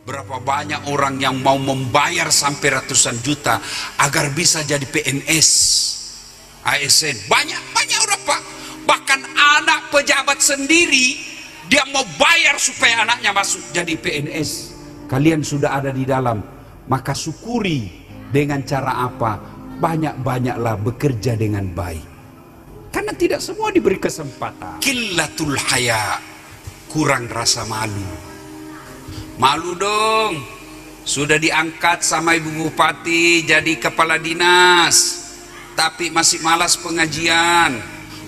Berapa banyak orang yang mau membayar sampai ratusan juta agar bisa jadi PNS, ASN. Banyak orang Pak. Bahkan anak pejabat sendiri dia mau bayar supaya anaknya masuk jadi PNS. Kalian sudah ada di dalam, maka syukuri dengan cara apa? Banyak-banyaklah bekerja dengan baik. Karena tidak semua diberi kesempatan. Qillatul haya, kurang rasa malu. Malu dong, sudah diangkat sama Ibu Bupati jadi kepala dinas, tapi masih malas pengajian.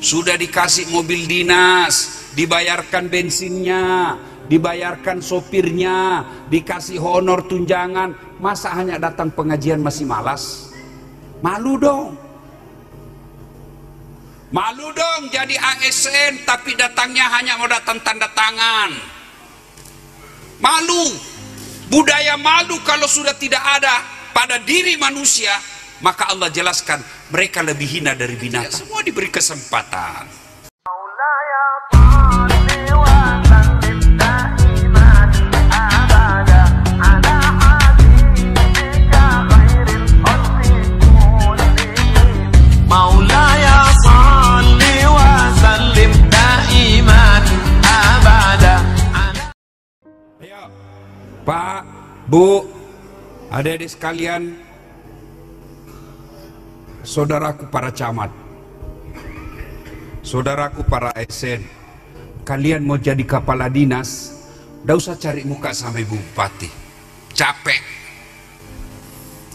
Sudah dikasih mobil dinas, dibayarkan bensinnya, dibayarkan sopirnya, dikasih honor tunjangan, masa hanya datang pengajian masih malas? Malu dong. Malu dong jadi ASN tapi datangnya hanya mau datang tanda tangan. Malu. Budaya malu kalau sudah tidak ada pada diri manusia, maka Allah jelaskan mereka lebih hina dari binatang. Semua diberi kesempatan. Pak, Bu, adik-adik sekalian, saudaraku para camat, saudaraku para ASN, kalian mau jadi kepala dinas, nggak usah cari muka sama Ibu Bupati, capek.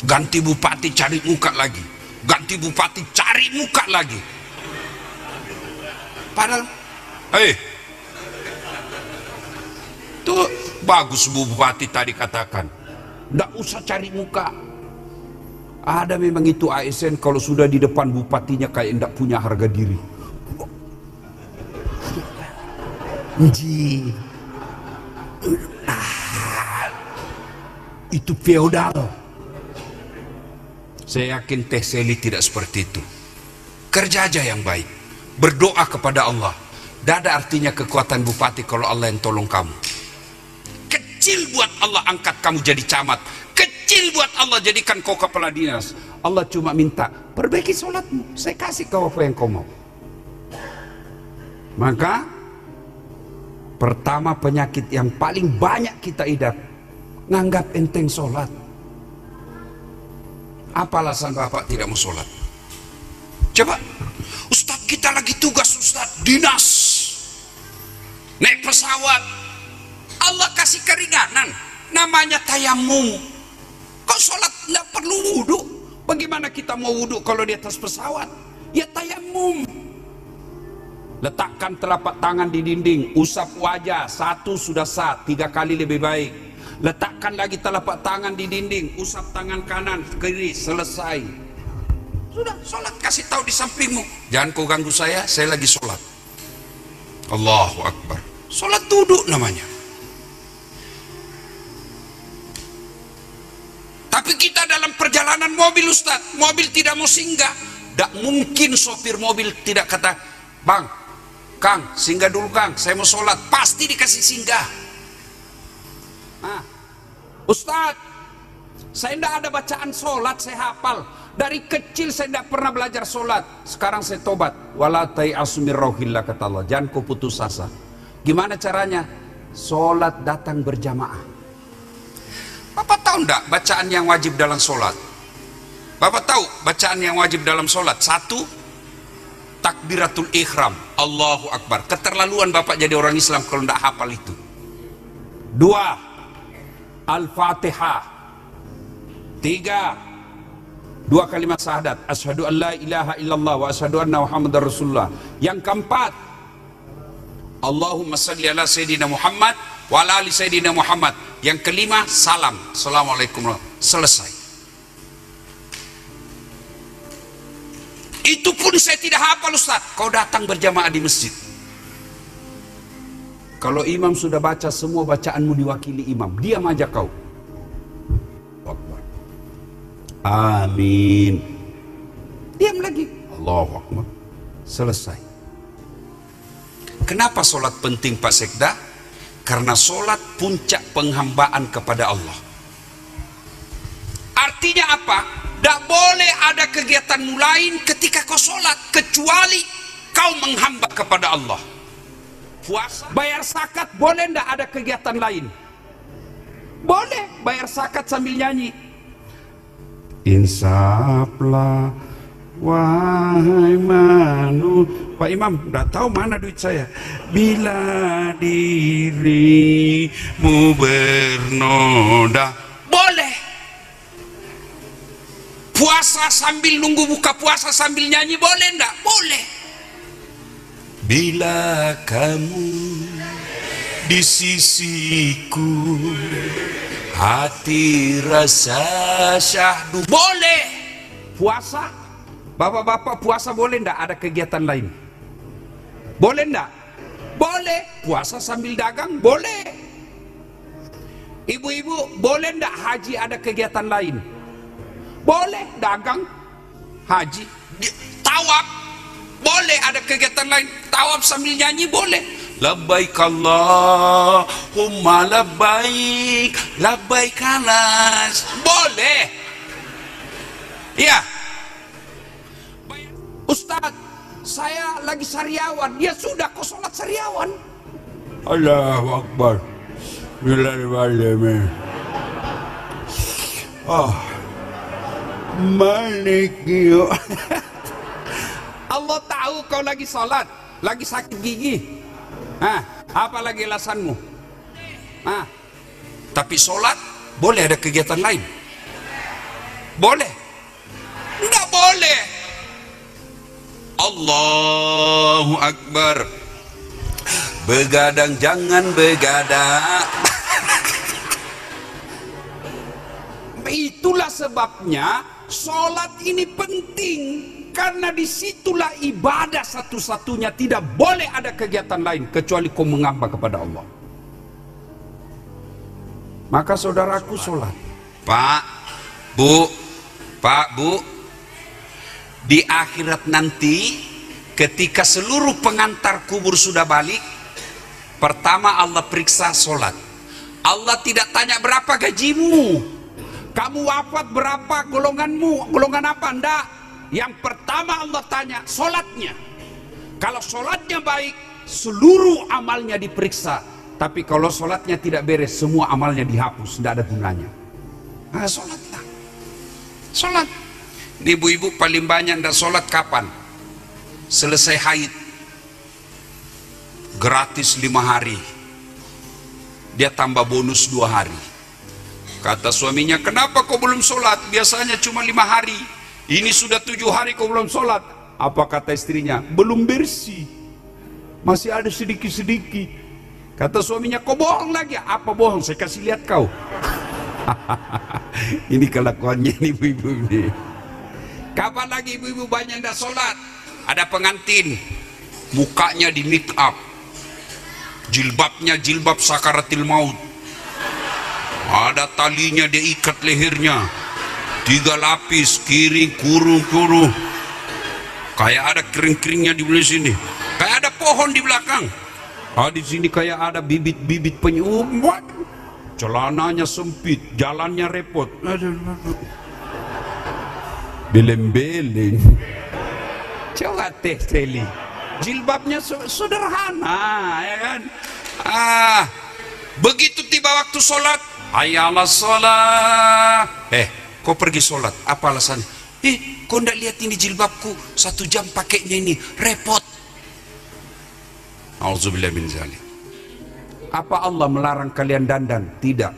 Ganti bupati cari muka lagi, ganti bupati cari muka lagi. Padahal, tuh bagus Bu Bupati tadi katakan, nggak usah cari muka. Ada memang itu ASN kalau sudah di depan bupatinya kayak nggak punya harga diri. Itu feodal. Saya yakin Teh Seli tidak seperti itu. Kerja aja yang baik, berdoa kepada Allah. Tidak ada artinya kekuatan bupati kalau Allah yang tolong kamu. Kecil buat Allah angkat kamu jadi camat, kecil buat Allah jadikan kau kepala dinas. Allah cuma minta perbaiki sholatmu, saya kasih kau apa yang kau mau. Maka pertama penyakit yang paling banyak kita idap, nganggap enteng sholat. Apa alasan Bapak tidak mau sholat? Coba, Ustadz kita lagi tugas Ustadz, dinas, naik pesawat, Allah kasih keringanan, namanya tayamum. Kok sholat nggak perlu wudhu? Bagaimana kita mau wudhu kalau di atas pesawat? Ya tayamum. Letakkan telapak tangan di dinding, usap wajah, 1 sudah sah, 3 kali lebih baik. Letakkan lagi telapak tangan di dinding, usap tangan kanan, kiri, selesai. Sudah, sholat kasih tahu di sampingmu. Jangan kau ganggu saya lagi sholat. Allahu Akbar. Sholat duduk namanya. Tapi kita dalam perjalanan mobil Ustaz, mobil tidak mau singgah. Tidak mungkin sopir mobil tidak kata, Bang, Kang, singgah dulu Kang, saya mau sholat. Pasti dikasih singgah. Ustaz, saya tidak ada bacaan sholat, saya hafal. Dari kecil saya tidak pernah belajar sholat. Sekarang saya tobat. Wala tai'asu min rauhillah, kata Allah. Jangan kau putus asa. Gimana caranya? Sholat datang berjamaah. Bapak tahu enggak bacaan yang wajib dalam sholat? Bapak tahu bacaan yang wajib dalam sholat? 1, takbiratul ihram, Allahu Akbar. Keterlaluan Bapak jadi orang Islam kalau enggak hafal itu. 2, Al-Fatihah. 3, 2 kalimat syahadat, asyhadu an la ilaha illallah wa asyhadu anna muhammadar rasulullah. Yang keempat, Allahumma salli ala sayyidina Muhammad wa ala ali sayyidina Muhammad. Yang kelima, salam, assalamualaikum. Selesai. Itu pun saya tidak hafal Ustaz. Kau datang berjamaah di masjid. Kalau imam sudah baca, semua bacaanmu diwakili imam, diam aja kau. Amin. Diam lagi. Allahu Akbar. Selesai. Kenapa sholat penting Pak Sekda? Karena sholat puncak penghambaan kepada Allah. Artinya apa? Tidak boleh ada kegiatanmu lain ketika kau sholat, kecuali kau menghamba kepada Allah. Puasa, bayar zakat, boleh tidak ada kegiatan lain? Boleh bayar zakat sambil nyanyi. Insaflah wahai Pak Imam, tidak tahu mana duit saya. Bila dirimu bernoda, boleh. Puasa sambil nunggu buka puasa sambil nyanyi, boleh enggak? Boleh. Bila kamu di sisiku, hati rasa syahdu, boleh. Puasa, bapak-bapak puasa boleh enggak ada kegiatan lain? Boleh enggak? Boleh. Puasa sambil dagang, boleh. Ibu-ibu, boleh enggak haji ada kegiatan lain? Boleh. Dagang, haji, tawaf, boleh ada kegiatan lain. Tawaf sambil nyanyi, boleh. Labbaik Allahumma labbaik, labbaik alas, boleh. Ya, Ustadz, saya lagi sariawan. Ya sudah, kau sholat sariawan. Allahu Akbar. Bismillahirrahmanirrahim. Malik yuk. Allah tahu kau lagi sholat, lagi sakit gigi. Apa lagi alasanmu? Tapi sholat boleh ada kegiatan lain? Boleh? Enggak boleh. Allahu Akbar. Begadang jangan begadang. Itulah sebabnya sholat ini penting, karena disitulah ibadah satu-satunya. Tidak boleh ada kegiatan lain kecuali kau mengamba kepada Allah. Maka saudaraku sholat. Pak, Bu, di akhirat nanti ketika seluruh pengantar kubur sudah balik, pertama Allah periksa sholat. Allah tidak tanya berapa gajimu, kamu wafat berapa, golonganmu, golongan apa, enggak. Yang pertama Allah tanya sholatnya. Kalau sholatnya baik, seluruh amalnya diperiksa. Tapi kalau sholatnya tidak beres, semua amalnya dihapus, tidak ada gunanya. Sholatlah. Sholat. Ibu-ibu paling banyak tidak sholat kapan? Selesai haid. Gratis 5 hari. Dia tambah bonus 2 hari. Kata suaminya, kenapa kau belum sholat? Biasanya cuma 5 hari. Ini sudah 7 hari kau belum sholat. Apa kata istrinya? Belum bersih, masih ada sedikit-sedikit. Kata suaminya, kau bohong lagi. Apa bohong? Saya kasih lihat kau. Ini kelakuannya ibu-ibu ini. Kapan lagi ibu-ibu banyak tidak sholat? Ada pengantin, mukanya di make up, jilbabnya jilbab sakaratil maut. Ada talinya dia ikat lehernya, 3 lapis, kiri kurung-kurung. Kayak ada kering-keringnya di belah sini. Kayak ada pohon di belakang. Di sini kayak ada bibit-bibit penyu. Celananya sempit, jalannya repot. Beleng-beleng. Coba teh Seli. Jilbabnya sederhana, ya kan? Begitu tiba waktu sholat, hayya 'alas sholat. Kau pergi sholat, apa alasannya? Kau ndak lihat ini jilbabku, 1 jam pakainya ini, repot. Auzubillah min zalik. Apa Allah melarang kalian dandan? Tidak.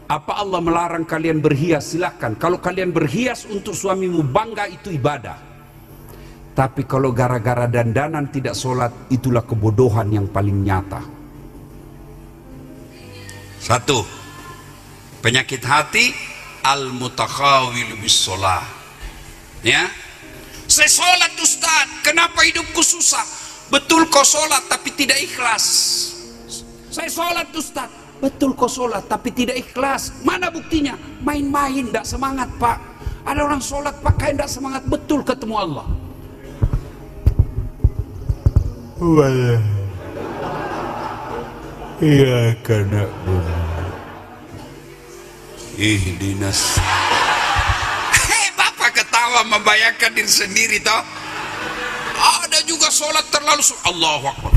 Apa Allah melarang kalian berhias? Silakan. Kalau kalian berhias untuk suamimu bangga, itu ibadah. Tapi kalau gara-gara dandanan tidak sholat, itulah kebodohan yang paling nyata. 1. Penyakit hati, al-mutakhawil bis sholah. Ya, saya sholat Ustaz, kenapa hidupku susah? Betul kau sholat tapi tidak ikhlas. Saya sholat Ustaz, betul kau sholat tapi tidak ikhlas. Mana buktinya? Main-main, tidak semangat Pak. Ada orang sholat pakai tidak semangat, betul ketemu Allah. Iya karena ihdinas. Bapak ketawa membayangkan diri sendiri toh. Ada juga sholat terlalu Allahu Akbar.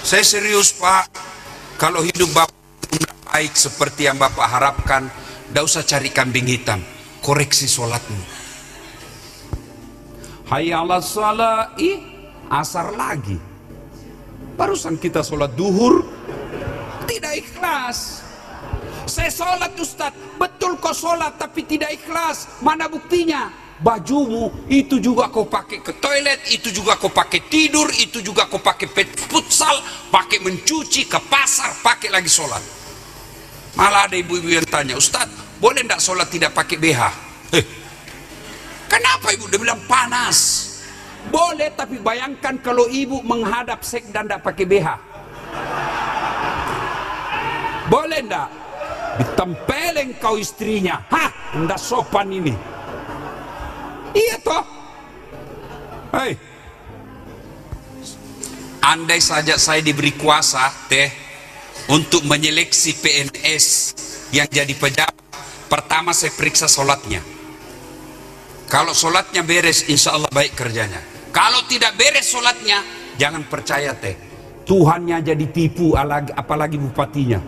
Saya serius Pak. Kalau hidup Bapak baik seperti yang Bapak harapkan, tidak usah cari kambing hitam. Koreksi sholatmu. Hayya 'alas shalah, asar lagi. Barusan kita sholat duhur, tidak ikhlas. Saya sholat Ustaz, betul kau sholat tapi tidak ikhlas. Mana buktinya? Bajumu itu juga kau pakai ke toilet, itu juga kau pakai tidur, itu juga kau pakai futsal, pakai mencuci, ke pasar, pakai lagi sholat. Malah ada ibu-ibu yang tanya, Ustaz, boleh tidak sholat tidak pakai BH? Kenapa ibu? Dia bilang panas. Boleh, tapi bayangkan kalau ibu menghadap sekda tidak pakai BH. Boleh tidak? Ditempeleng kau istrinya. Hah, tidak sopan ini. Iya toh. Hei, andai saja saya diberi kuasa untuk menyeleksi PNS yang jadi pejabat, pertama saya periksa sholatnya. Kalau sholatnya beres, insya Allah baik kerjanya. Kalau tidak beres sholatnya, jangan percaya Tuhannya jadi tipu, apalagi bupatinya.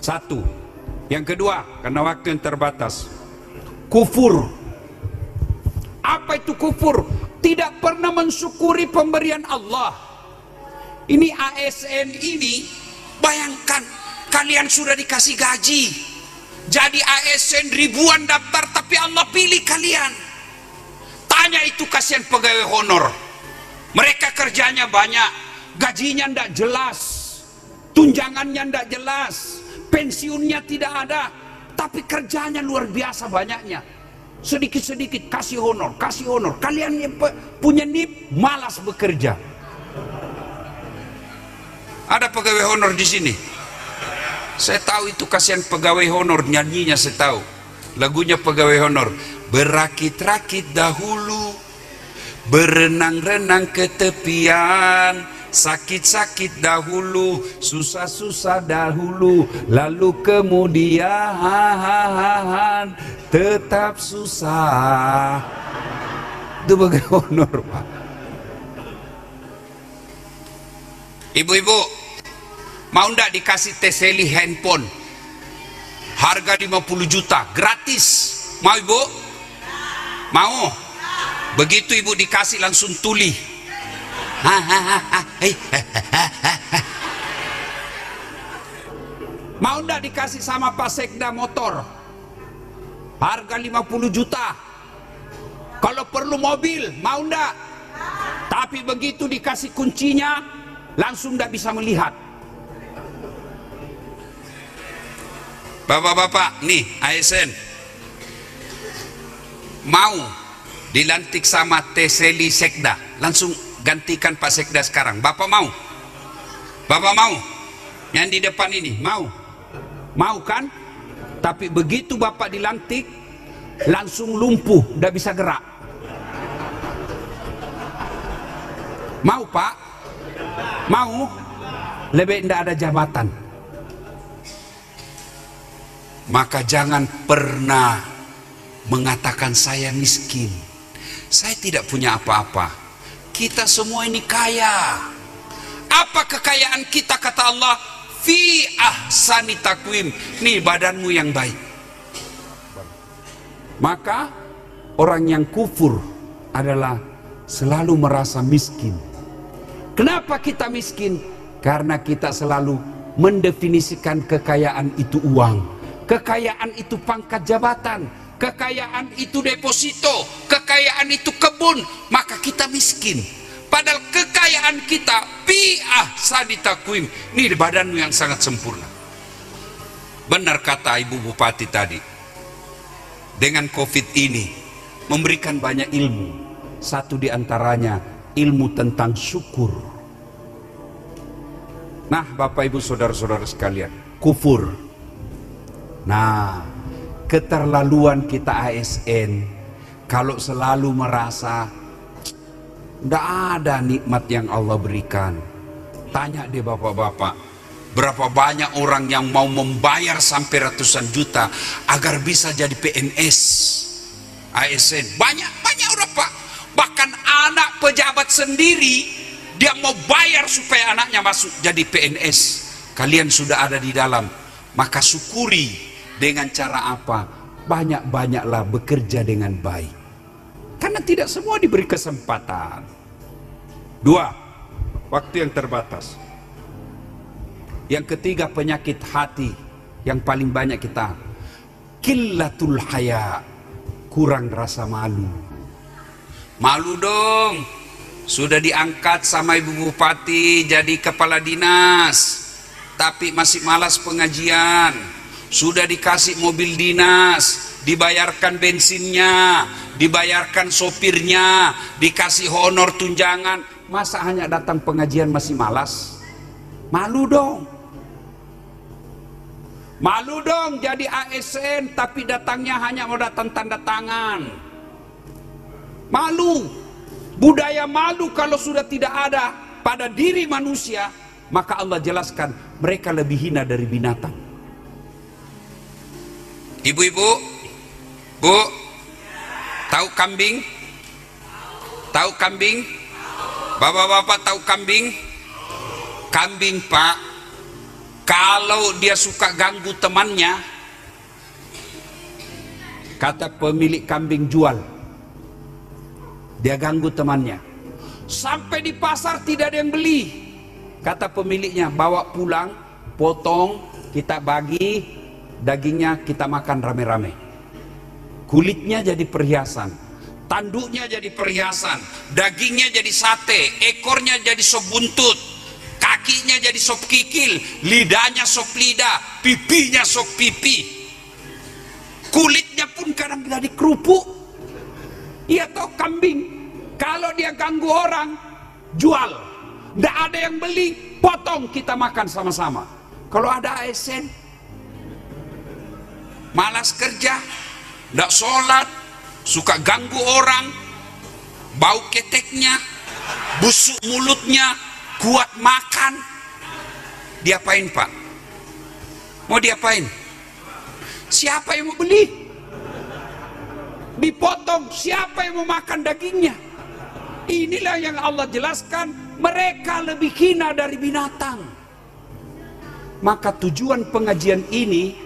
Satu. Yang kedua, karena waktu yang terbatas, kufur. Apa itu kufur? Tidak pernah mensyukuri pemberian Allah. Ini ASN ini, bayangkan kalian sudah dikasih gaji, jadi ASN ribuan daftar, tapi Allah pilih kalian. Tanya itu kasihan pegawai honor, mereka kerjanya banyak, gajinya tidak jelas, tunjangannya tidak jelas, pensiunnya tidak ada, tapi kerjanya luar biasa banyaknya. Sedikit-sedikit kasih honor, kasih honor. Kalian yang punya NIP malas bekerja. Ada pegawai honor di sini. Saya tahu itu kasihan pegawai honor, nyanyinya saya tahu. Lagunya pegawai honor. Berakit-rakit dahulu, berenang-renang ke tepian, sakit-sakit dahulu, susah-susah dahulu, lalu kemudian tetap susah. Itu pegawai honor, Pak. Ibu-ibu, mau ndak dikasih teseli handphone harga 50 juta gratis? Mau ibu? Mau? Begitu ibu dikasih langsung tuli. Mau ndak dikasih sama Pak Sekda motor harga 50 juta? Kalau perlu mobil, mau ndak? Tapi begitu dikasih kuncinya langsung ndak bisa melihat. Bapak-bapak, nih ASN mau dilantik sama Teseli Sekda, langsung gantikan Pak Sekda sekarang. Bapak mau? Bapak mau? Yang di depan ini mau? Mau kan? Tapi begitu Bapak dilantik langsung lumpuh, ndak bisa gerak. Mau Pak? Mau? Lebih ndak ada jabatan. Maka jangan pernah mengatakan saya miskin, saya tidak punya apa-apa. Kita semua ini kaya. Apa kekayaan kita? Kata Allah, fi ahsani takwim. Nih badanmu yang baik. Maka orang yang kufur adalah selalu merasa miskin. Kenapa kita miskin? Karena kita selalu mendefinisikan kekayaan itu uang, kekayaan itu pangkat jabatan, kekayaan itu deposito, kekayaan itu kebun, maka kita miskin. Padahal kekayaan kita bi ahsani takwim. Ini badanmu yang sangat sempurna. Benar kata Ibu Bupati tadi, dengan COVID ini memberikan banyak ilmu. Satu di antaranya ilmu tentang syukur. Nah, Bapak Ibu saudara-saudara sekalian, kufur. Nah, keterlaluan kita ASN kalau selalu merasa Tidak ada nikmat yang Allah berikan. Tanya deh bapak-bapak, berapa banyak orang yang mau membayar sampai ratusan juta agar bisa jadi PNS, ASN. Banyak orang pak. Bahkan anak pejabat sendiri dia mau bayar supaya anaknya masuk jadi PNS. Kalian sudah ada di dalam, maka syukuri. Dengan cara apa? Banyak-banyaklah bekerja dengan baik, karena tidak semua diberi kesempatan. 2, waktu yang terbatas. Yang ketiga, penyakit hati yang paling banyak kita, qillatul haya, kurang rasa malu. Malu dong, sudah diangkat sama ibu bupati jadi kepala dinas, tapi masih malas pengajian. Sudah dikasih mobil dinas, dibayarkan bensinnya, dibayarkan sopirnya, dikasih honor tunjangan, masa hanya datang pengajian masih malas? Malu dong. Malu dong jadi ASN tapi datangnya hanya mau datang tanda tangan. Malu. Budaya malu kalau sudah tidak ada pada diri manusia, maka Allah jelaskan mereka lebih hina dari binatang. Ibu-ibu, Bu, tahu kambing? Tahu kambing? Bapak-bapak tahu kambing? Kambing pak, kalau dia suka ganggu temannya, kata pemilik kambing jual. Dia ganggu temannya, sampai di pasar tidak ada yang beli. Kata pemiliknya, bawa pulang, potong, kita bagi. Dagingnya kita makan rame-rame. Kulitnya jadi perhiasan, tanduknya jadi perhiasan, dagingnya jadi sate, ekornya jadi sop buntut, kakinya jadi sop kikil, lidahnya sop lidah, pipinya sop pipi, kulitnya pun kadang jadi kerupuk. Iya toh kambing, kalau dia ganggu orang, jual. Tidak ada yang beli, potong kita makan sama-sama. Kalau ada ASN, malas kerja, tidak sholat, suka ganggu orang, bau keteknya, busuk mulutnya, kuat makan, diapain pak? Mau diapain? Siapa yang mau beli? Dipotong, siapa yang mau makan dagingnya? Inilah yang Allah jelaskan, mereka lebih hina dari binatang. Maka tujuan pengajian ini,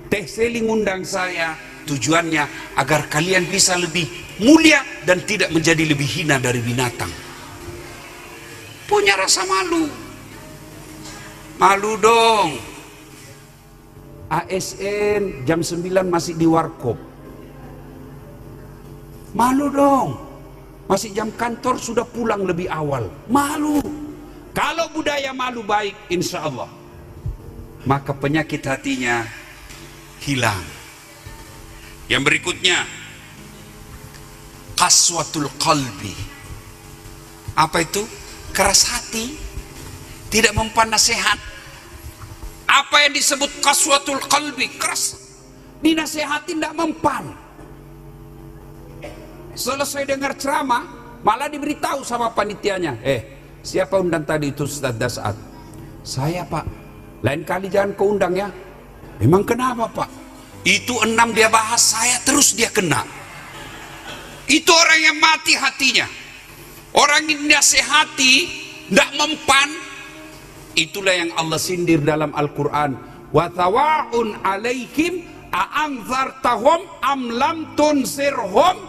Teh Seli ngundang saya, tujuannya agar kalian bisa lebih mulia dan tidak menjadi lebih hina dari binatang. Punya rasa malu. Malu dong. ASN jam 9 masih di warkop. Malu dong. Masih jam kantor sudah pulang lebih awal. Malu. Kalau budaya malu baik, insya Allah, maka penyakit hatinya hilang. Yang berikutnya, qaswatul qalbi. Apa itu? Keras hati, tidak mempan nasihat. Apa yang disebut qaswatul qalbi? Keras, dinasehati tidak mempan. Selesai dengar ceramah, malah diberitahu sama panitianya, siapa undang tadi itu Ustaz Das'ad? Saya pak. Lain kali jangan kau undang ya. Memang kenapa pak? Itu 6 dia bahas, saya terus dia kena. Itu orang yang mati hatinya. Orang yang nasihati tidak mempan. Itulah yang Allah sindir dalam Al-Quran. Wa tawa'un alaihim a'anzartahum am lam tunzirhum.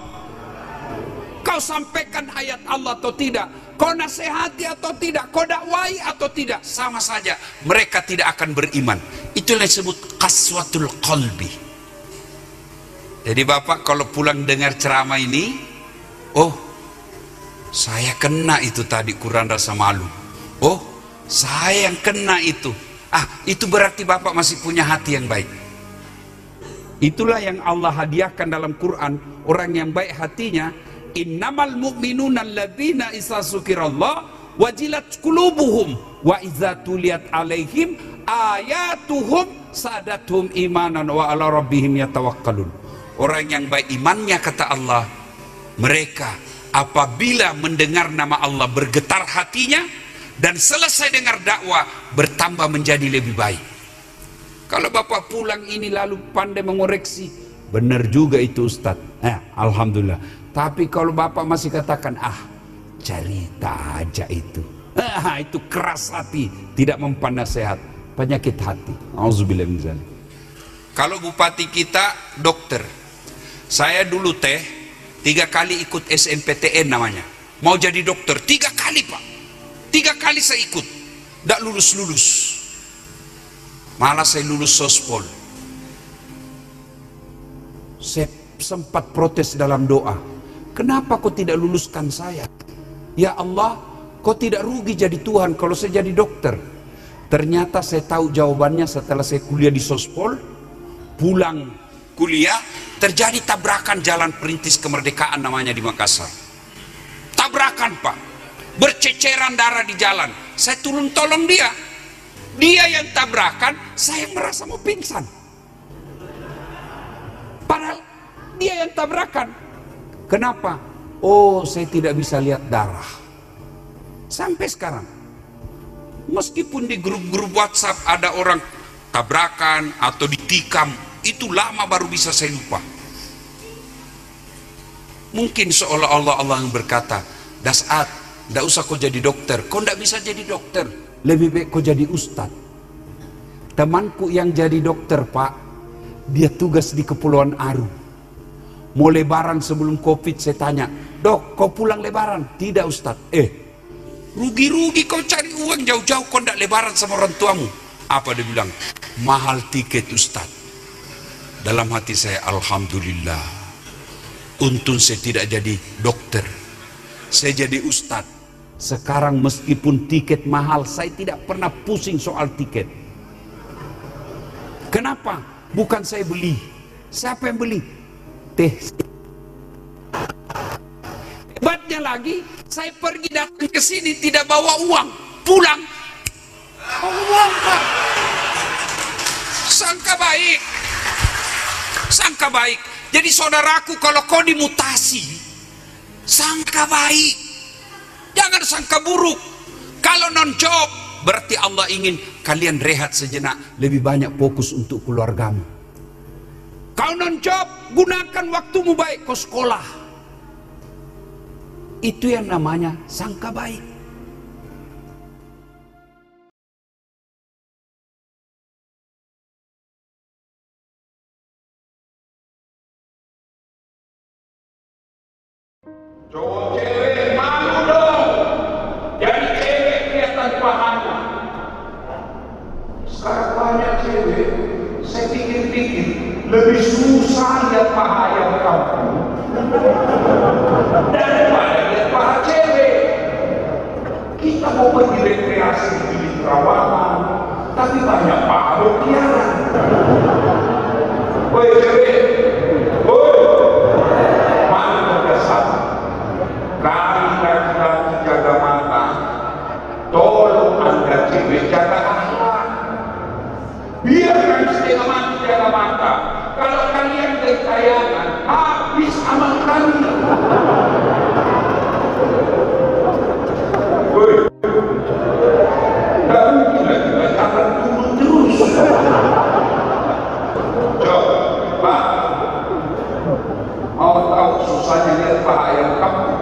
Kau sampaikan ayat Allah atau tidak, kau nasihati atau tidak, kau dakwai atau tidak, sama saja mereka tidak akan beriman. Itulah yang disebut qaswatul qalbi. Jadi bapak kalau pulang dengar ceramah ini, oh saya kena itu tadi, kurang rasa malu. Oh saya yang kena itu. Itu berarti bapak masih punya hati yang baik. Itulah yang Allah hadiahkan dalam Quran. Orang yang baik hatinya, innamal mu'minuna alladzina idza dzukirallah wajilat qulubuhum wa idza tuliyat alaihim ayatuhum sadatuhum imanan wa ala rabbihim yatawakkalun. Orang yang baik imannya, kata Allah, mereka apabila mendengar nama Allah bergetar hatinya, dan selesai dengar dakwah bertambah menjadi lebih baik. Kalau bapak pulang ini lalu pandai mengoreksi, benar juga itu Ustadz, alhamdulillah. Tapi kalau bapak masih katakan cerita aja itu, itu keras hati, tidak mempan nasihat, penyakit hati. Auzubillah min dzalik. Kalau bupati kita dokter, saya dulu 3 kali ikut SNPTN namanya, mau jadi dokter 3 kali pak, 3 kali saya ikut, tidak lulus. Malah saya lulus sospol. Saya sempat protes dalam doa, kenapa kau tidak luluskan saya? Ya Allah, kau tidak rugi jadi Tuhan kalau saya jadi dokter. Ternyata saya tahu jawabannya setelah saya kuliah di sospol. Pulang kuliah terjadi tabrakan jalan perintis kemerdekaan namanya di Makassar. Tabrakan pak, berceceran darah di jalan. Saya turun tolong dia. Dia yang tabrakan, saya merasa mau pingsan. Padahal dia yang tabrakan. Kenapa? Oh, saya tidak bisa lihat darah. Sampai sekarang, meskipun di grup-grup WhatsApp ada orang tabrakan atau ditikam, itu lama baru bisa saya lupa. Mungkin seolah-olah Allah yang berkata, Das'at, tidak usah kau jadi dokter. Kau tidak bisa jadi dokter, lebih baik kau jadi ustadz. Temanku yang jadi dokter pak, dia tugas di Kepulauan Aru. Mau lebaran sebelum Covid, saya tanya, dok kau pulang lebaran? Tidak ustadz. Rugi-rugi kau cari uang jauh-jauh, kau tidak lebaran sama orang tuamu. Apa dia bilang? Mahal tiket ustadz. Dalam hati saya, alhamdulillah, untung saya tidak jadi dokter, saya jadi ustadz. Sekarang meskipun tiket mahal, saya tidak pernah pusing soal tiket. Kenapa? Bukan saya beli. Siapa yang beli? Hebatnya lagi, saya pergi datang ke sini tidak bawa uang, pulang uang pak. Sangka baik, sangka baik. Jadi saudaraku, kalau kau dimutasi, sangka baik, jangan sangka buruk. Kalau non job, berarti Allah ingin kalian rehat sejenak, lebih banyak fokus untuk keluargamu. Kau non job, gunakan waktumu baik, kau sekolah. Itu yang namanya sangka baik. Cowok cewek malu dong, jadi cewek kelihatan pahanya. Sekarang banyak cewek, saya pikir-pikir lebih susah lihat paha ayam kampung daripada lihat paha cewek. Kita mau pergi rekreasi di Terawangan, tapi banyak paha berkeliaran. Woi cewek, woi, malu berkesan. Kami laki-laki jaga mata, tolong anda cewek jaga akhlak. Biarkan setengah mati jaga mata. Kalau kalian bertayangan, habis amal kami. Woi, tak mungkin lagi kita akan turun terus. Coba, Pak, mau tahu susahnya lihat paha ayam kampung?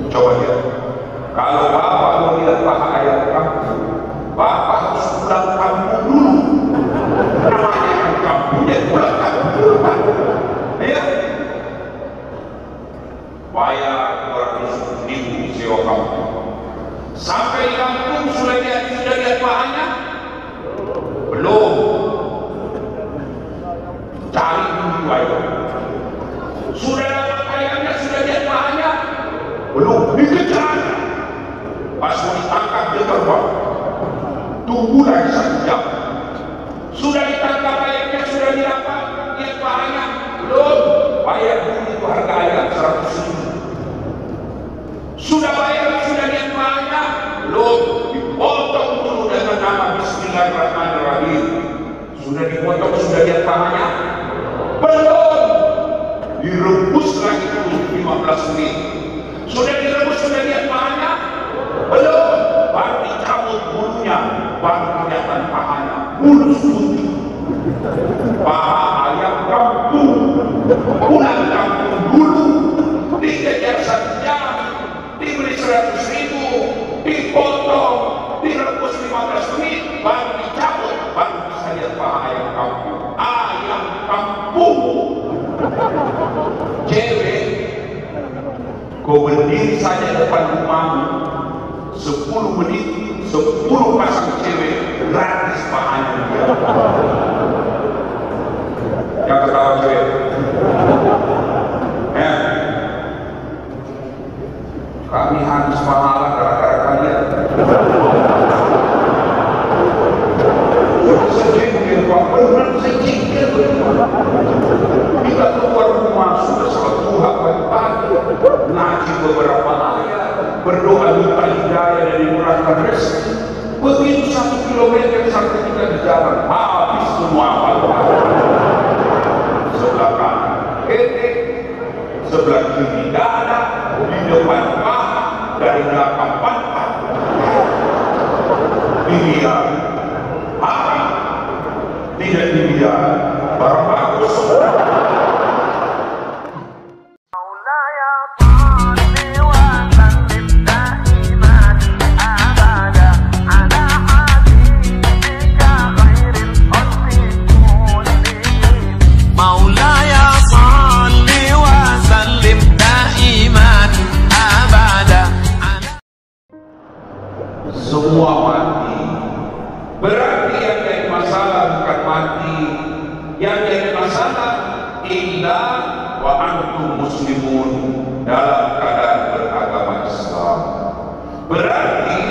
Coba lihat, kalau bapak mau lihat paha ayam kampung, bapak harus pulang kampung dulu. Namanya kampungnya pulang kampung dulu, Pak. Ya, bayar 200.000 sewa kampung. Sampai di kampung sudah lihat pahanya? Belum. Cari dulu bayar. Sudah dapat ayamnya, sudah lihat pahanya? Belum, dikejar. Pas mau ditangkap dia terbang. Tunggu lagi 1 jam. Sudah ditangkap ayamnya, sudah didapat, lihat pahanya? Belum. Bayar dulu itu harga ayam 100.000. Sudah bayar, sudah lihat pahanya? Belum. Dipotong dulu dengan nama Bismillahirrahmanirrahim. Sudah dipotong, sudah lihat pahanya? Belum. Direbus lagi dulu 15 menit. Sudah direbus, sudah lihat pahanya? Belum. Baru dicabut bulunya, baru kelihatan pahanya. Mulus putih. Paha ayam kampung, pulang kampung dulu, dikejar 1 jam, dibeli 100.000, dipotong, direbus 15 menit, baru dicabut, baru bisa lihat paha ayam kampung. Ayam kampung. Cewek, kau berdiri saja depan rumahmu 10 menit, 10 pasang cewek gratis pahanya dia. Yang ketawa cewek, kami habis pahala gara-gara kalian. Sejengkel Pak, benar sejengkel. Kita keluar rumah sudah sholat duha pagi-pagi, ngaji beberapa ayat, berdoa minta hidayah dan dimurahkan rezeki. Begitu 1 kilometer sampai kita di jalan, habis semua amal. Sebelah kanan ketek, sebelah kiri dada, di depan paha, dari belakang pantat. Dilihat, tidak dilihat, barang bagus. Semua mati. Berarti yang jadi masalah bukan mati, yang jadi masalah illa wa antum muslimun, dalam keadaan beragama Islam. Berarti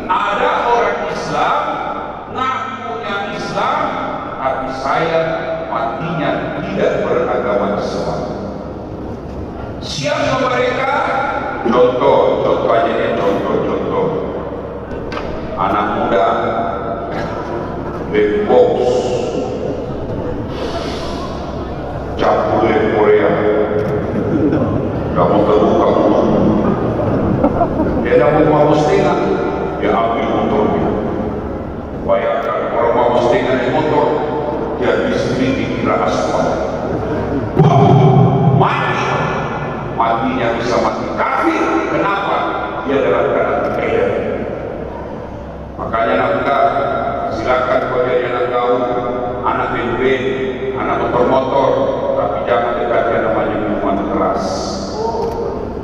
ada orang Islam ngakunya Islam, tapi saya matinya tidak beragama Islam. Siapa mereka? Contoh aja ya, contoh. Anak muda, black box, capule Korea, kamu terbuka mulut, dia dapat mau setengah, dia ambil motornya. Bayangkan orang mau setengah di motor, dia listrik dikira aspal, mati. Matinya bisa mati kafir. Kenapa? Dia dalam keadaan kaya. Makanya anda silakan kalau jadi anak gaul, anak ben-ben, anak motor-motor, tapi jangan dekati namanya minuman keras.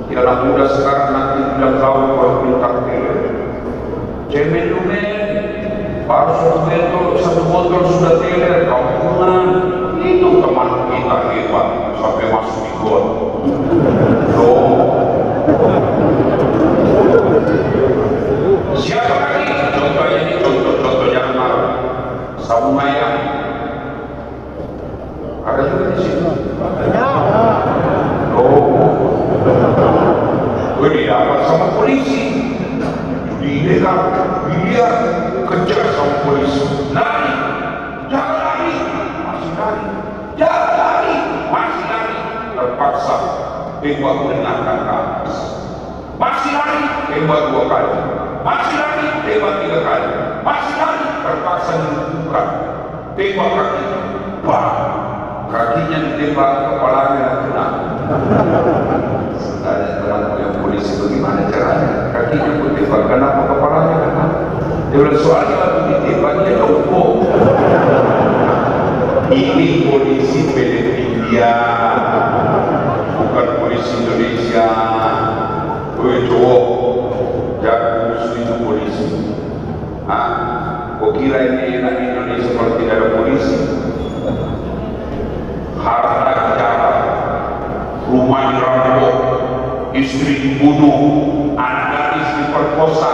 Ya anak muda sekarang nanti tidak tahu kalau minta teler. Cemen lumen, baru satu motor sudah teler, kampungan. Itu teman kita hebat sampai masuk di got. Siapa lagi? Contohnya ini contoh jangan marah. Sabung ayam. Ada juga di sini. Gue didapat sama polisi. Judi ilegal, biliar, kejar sama polisi. Lari, jangan lari, masih lari, jangan lari, masih lari. Terpaksa tembak menenangkan ke atas. Masih lari, tembak 2 kali. Masih lari, tembak 3 kali. Masih lari, terpaksa dilumpuhkan. Tembak kakinya, bang. Kakinya ditembak, kepalanya kena. Ada teman yang polisi, bagaimana caranya? Kakinya pun tembak, kenapa kepalanya kena? Dia bilang soalnya waktu ditembak dia lumpuh. Ini polisi Filipina, bukan polisi Indonesia. Woi cowok, jangan musuh itu polisi. Kau kira ini enak Indonesia kalau tidak ada polisi? Harta dijarah, rumah dirampok, istri dibunuh, anak gadis diperkosa,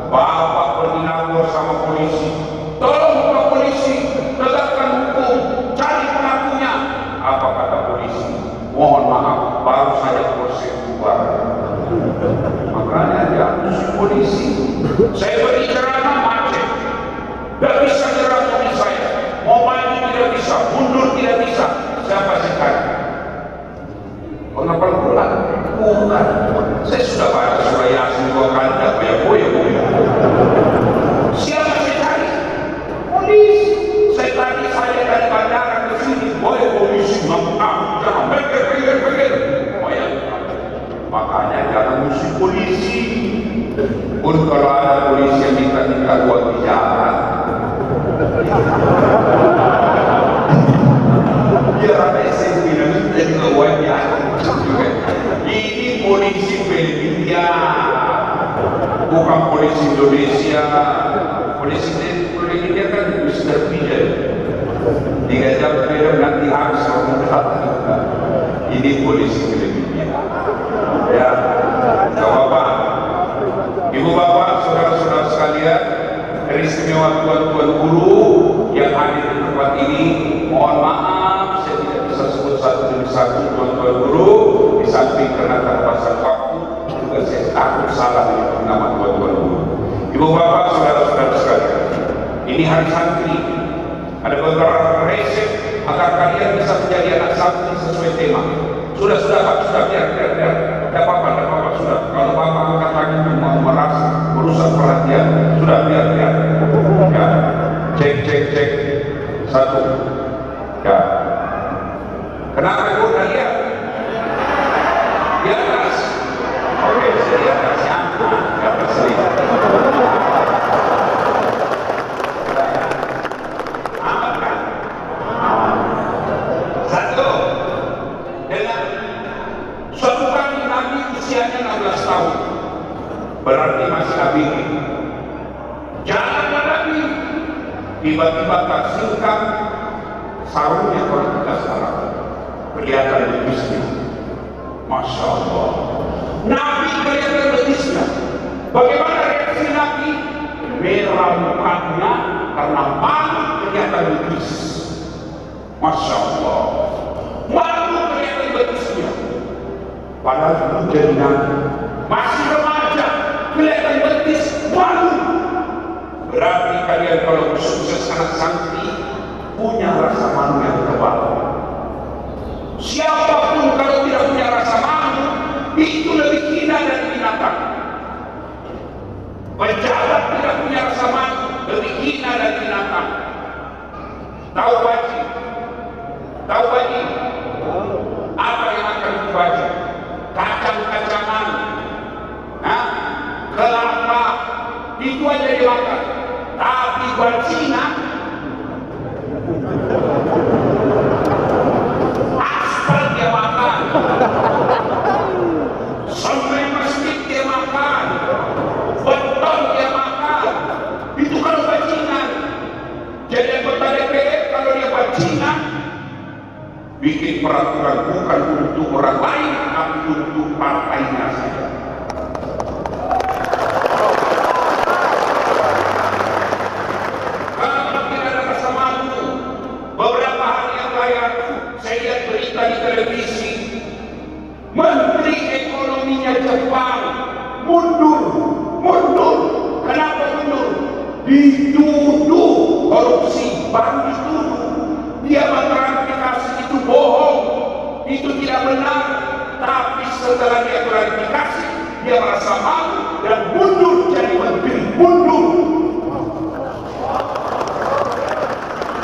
bapak pergi lapor sama polisi. Tolong Pak Polisi, tegakkan hukum, cari pelakunya. Apa kata polisi? Mohon maaf, baru saja proses bubar. Makanya dia polisi. Saya beri ceramah macet, tidak bisa nyerang mobil saya, mau maju tidak bisa, mundur tidak bisa. Siapa sekali? Pengapal pulang? Bukan. Saya sudah baca surah Yasin 2 kali, tidak boya-boya. Siapa saya cari? Polisi. Saya tadi saya dari bandara ke sini, boya polisi, jangan pikir. Oh ya, makanya jangan musuh polisi. Pun kalau ada polisi yang minta uang di jalan, biar ada SMP dan minta uangnya. Ini polisi Filipina, bukan polisi Indonesia. Polisi Filipina kan Mr. Pigeon, 3 jam kemudian nanti harus juga. Ini polisi Filipina. Ya, Bapak, Ibu Bapak, saudara-saudara sekalian, dari istimewa tuan-tuan guru yang hadir di tempat ini, mohon maaf saya tidak bisa sebut satu demi satu tuan-tuan guru, di samping karena terbatasan waktu, juga saya takut salah menyebut nama tuan-tuan guru. Ibu Bapak, saudara-saudara sekalian, ini hari santri, ada beberapa resep agar kalian bisa menjadi anak santri sesuai tema. Sudah Pak, sudah biar. Tidak apa-apa, sudah. Kalau Bapak angkat lagi mau merasa merusak perhatian, sudah biar. Ya, cek. 1. Ya. Kenapa Ibu lihat? Di atas. Oke, saya di atas ya. Di atas sini. Aman kan? Aman. 1. Dengan suatu kali Nabi usianya 16 tahun, berarti masih ABG. Jalan Nabi, tiba-tiba tersilkan sarungnya. Kalau kita sekarang kelihatan betisnya, Masya Allah. Nabi kelihatan betisnya. Bagaimana reaksi Nabi? Merah mukanya karena malu kelihatan betis. Masya Allah. Malu kelihatan betisnya. Padahal itu jadi Nabi, masih remaja, kelihatan betis, malu. Berarti kalian kalau sukses anak santri punya rasa malu yang tebal. Siapapun kalau tidak punya rasa malu, itu lebih hina dari binatang. Pejabat tidak punya rasa malu, lebih hina dari binatang. Tahu baji? Apa yang akan dibaca? Kacang-kacangan, kelapa, itu aja dimakan. Tapi buat Cina, aspal dia makan, semen masjid dia makan, beton dia makan. Itu kalau buat Cina. Jadi anggota DPR kalau dia buat Cina, bikin peraturan bukan untuk orang lain, tapi untuk partainya saja. Kalau tidak ada rasa malu, beberapa hari yang lalu saya lihat berita di televisi, Menteri Ekonominya Jepang mundur. Kenapa mundur? Dituduh korupsi, bank dituduh. Dia mengklarifikasi itu bohong, itu tidak benar. Tapi setelah dia klarifikasi, dia merasa malu dan mundur jadi menteri.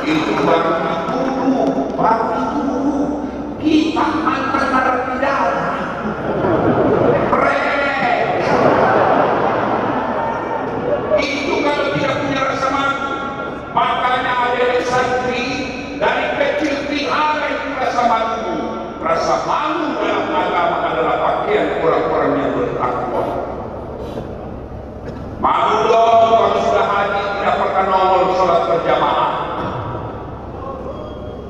Itu baru dituduh. Kita mantan narapidana. Itu kalau tidak punya rasa malu. Makanya ada santri dari kecil pelihara itu rasa malu. Rasa malu dalam agama adalah pakaian orang-orang yang bertakwa. Malu dong kalau sudah haji tidak pernah nongol sholat berjamaah.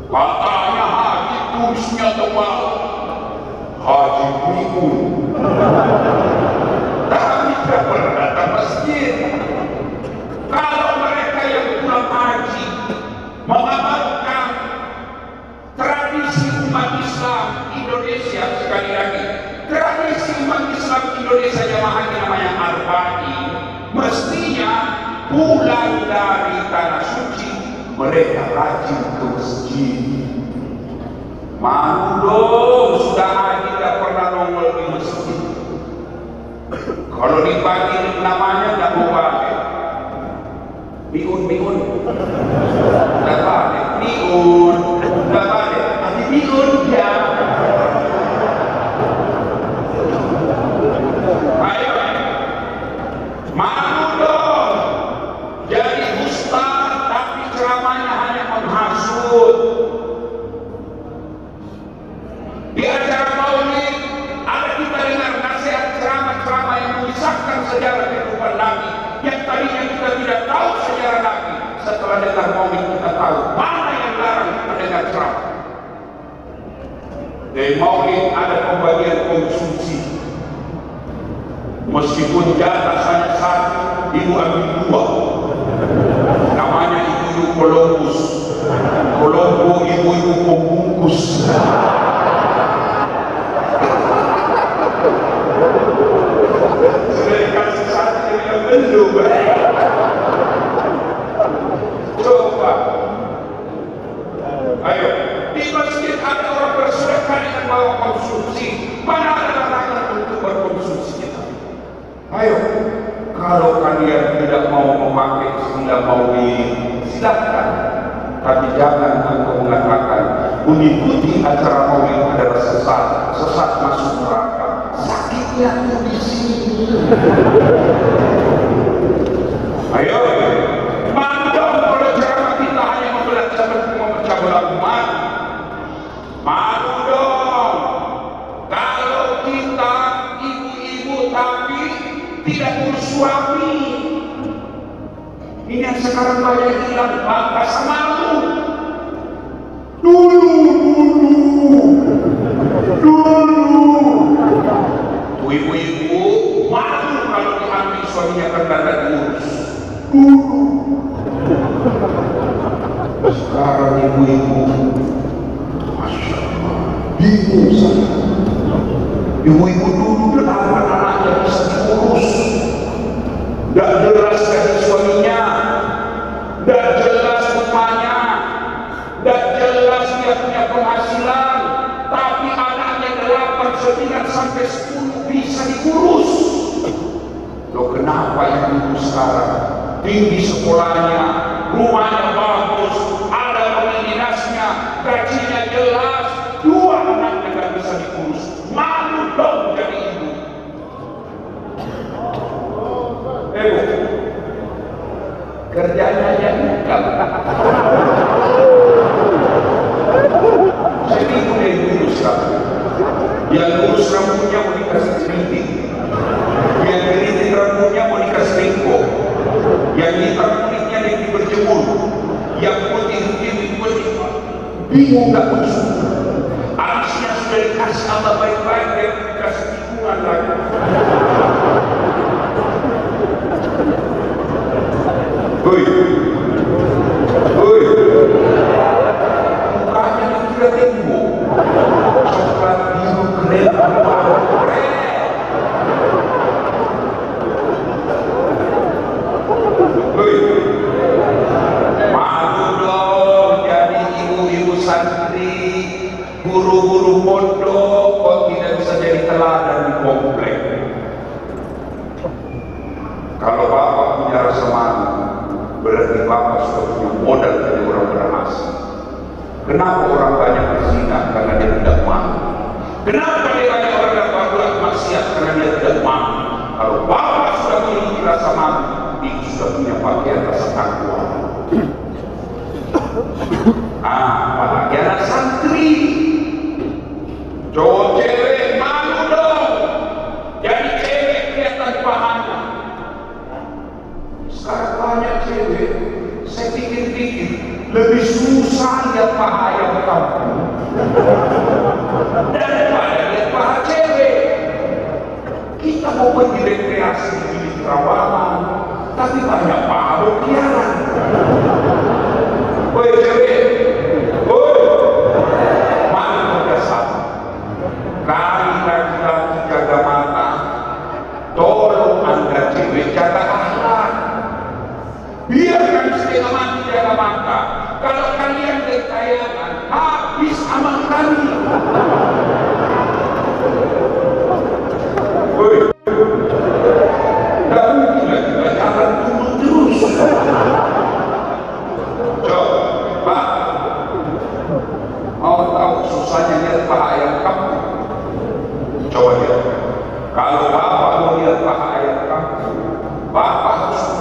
Katanya haji tulisnya tebal, haji minggu. Tapi tidak pernah datang masjid. Kalau mereka yang pulang haji mengamalkan tradisi umat Islam Indonesia, sekali lagi, tradisi umat Islam Indonesia jamaahnya namanya Arba'in, mestinya pulang dari tanah suci mereka rajin ke masjid. Malu dong, sudah haji tidak pernah nongol di masjid. Kalau dibagi namanya nggak mau balik. Biun nggak balik. Biun nggak balik. Tapi biun ya. Ayo, malu dong. Jadi ustaz tapi ceramahnya hanya menghasut. Di acara maulid ada kita dengar nasihat ceramah-ceramah yang memisahkan sejarah kehidupan Nabi, yang tadinya kita tidak tahu sejarah Nabi. Setelah dengar maulid kita tahu mana yang larang mendengar ceramah. Di maulid ada pembagian konsumsi. Meskipun jatah hanya satu, ibu ambil dua. Namanya ibu-ibu Columbus. Colombo ibu-ibu pembungkus. Sudah dikasih satu yang belum. Coba. Ayo, di masjid ada orang bersedekah dengan bawa konsumsi. Mana ada larangan untuk berkonsumsi kita? Ayo, kalau kalian tidak mau memakai sehingga mau silakan, tapi jangan engkau mengatakan mengikuti acara maulid adalah sesat masuk neraka. Sakitnya tuh di sini. Ayo, mandang kalau ceramah kita hanya memecah belah umat. Malu dong. Kalau kita ibu-ibu tapi tidak bersuami, ini yang sekarang banyak hilang, rasa malu. Dulu ibu-ibu malu kalau diambil suaminya karena tidak diurus. Dulu. Sekarang ibu-ibu, masya Allah, bingung saja. Ibu-ibu dulu kenapa anaknya bisa diurus? Tidak jelas dari suaminya, tidak jelas rumahnya, tidak jelas dia punya penghasilan, tapi anaknya 8, 9 sampai 10 bisa diurus. Loh, kenapa yang dulu sekarang tinggi sekolahnya, rumahnya bagus, ada pemain dinasnya, gajinya jelas, 2 anaknya tidak bisa diurus? Malu dong jadi ibu. Kerjanya yang nikah. Saya bingung yang ngurus rambut. Yang ngurus rambutnya mau dikasih keriting, yang keriting rambutnya mau dikasih ringko, yang hitam kulitnya berjemur, yang putih bingung gak usul. Habisnya sudah dikasih Allah baik-baik, dia dikasih tikungan lagi. Hoi, mukanya tidak tembok, coklat biru keren, malu dong jadi ibu-ibu santri, guru-guru pondok kok tidak bisa jadi teladan di komplek. Kalau bapak punya rasa malu, berarti bapak sudah punya modal jadi orang berhasil. Kenapa orang banyak berzina? Karena dia tidak malu. Kenapa dia banyak orang yang berbuat maksiat? Karena dia tidak malu. Kalau bapak sudah memiliki rasa malu, dia sudah punya pakaian rasa takwa. Apalagi anak santri, cowok cewek malu dong. Jadi cewek kelihatan pahanya. Sekarang banyak cewek, saya pikir-pikir lebih susah lihat paha yang kampung daripada lihat paha cewek. Kita mau pergi rekreasi di Terawangan, tapi banyak paha berkeliaran. Woi cewek, woi, malu berdasar. Kali laki-laki jaga mata, tolong anda cewek jaga akhlak. Biarkan setengah mati jaga mata. Kalau kalian kekayangan, habis amal kami. Woi,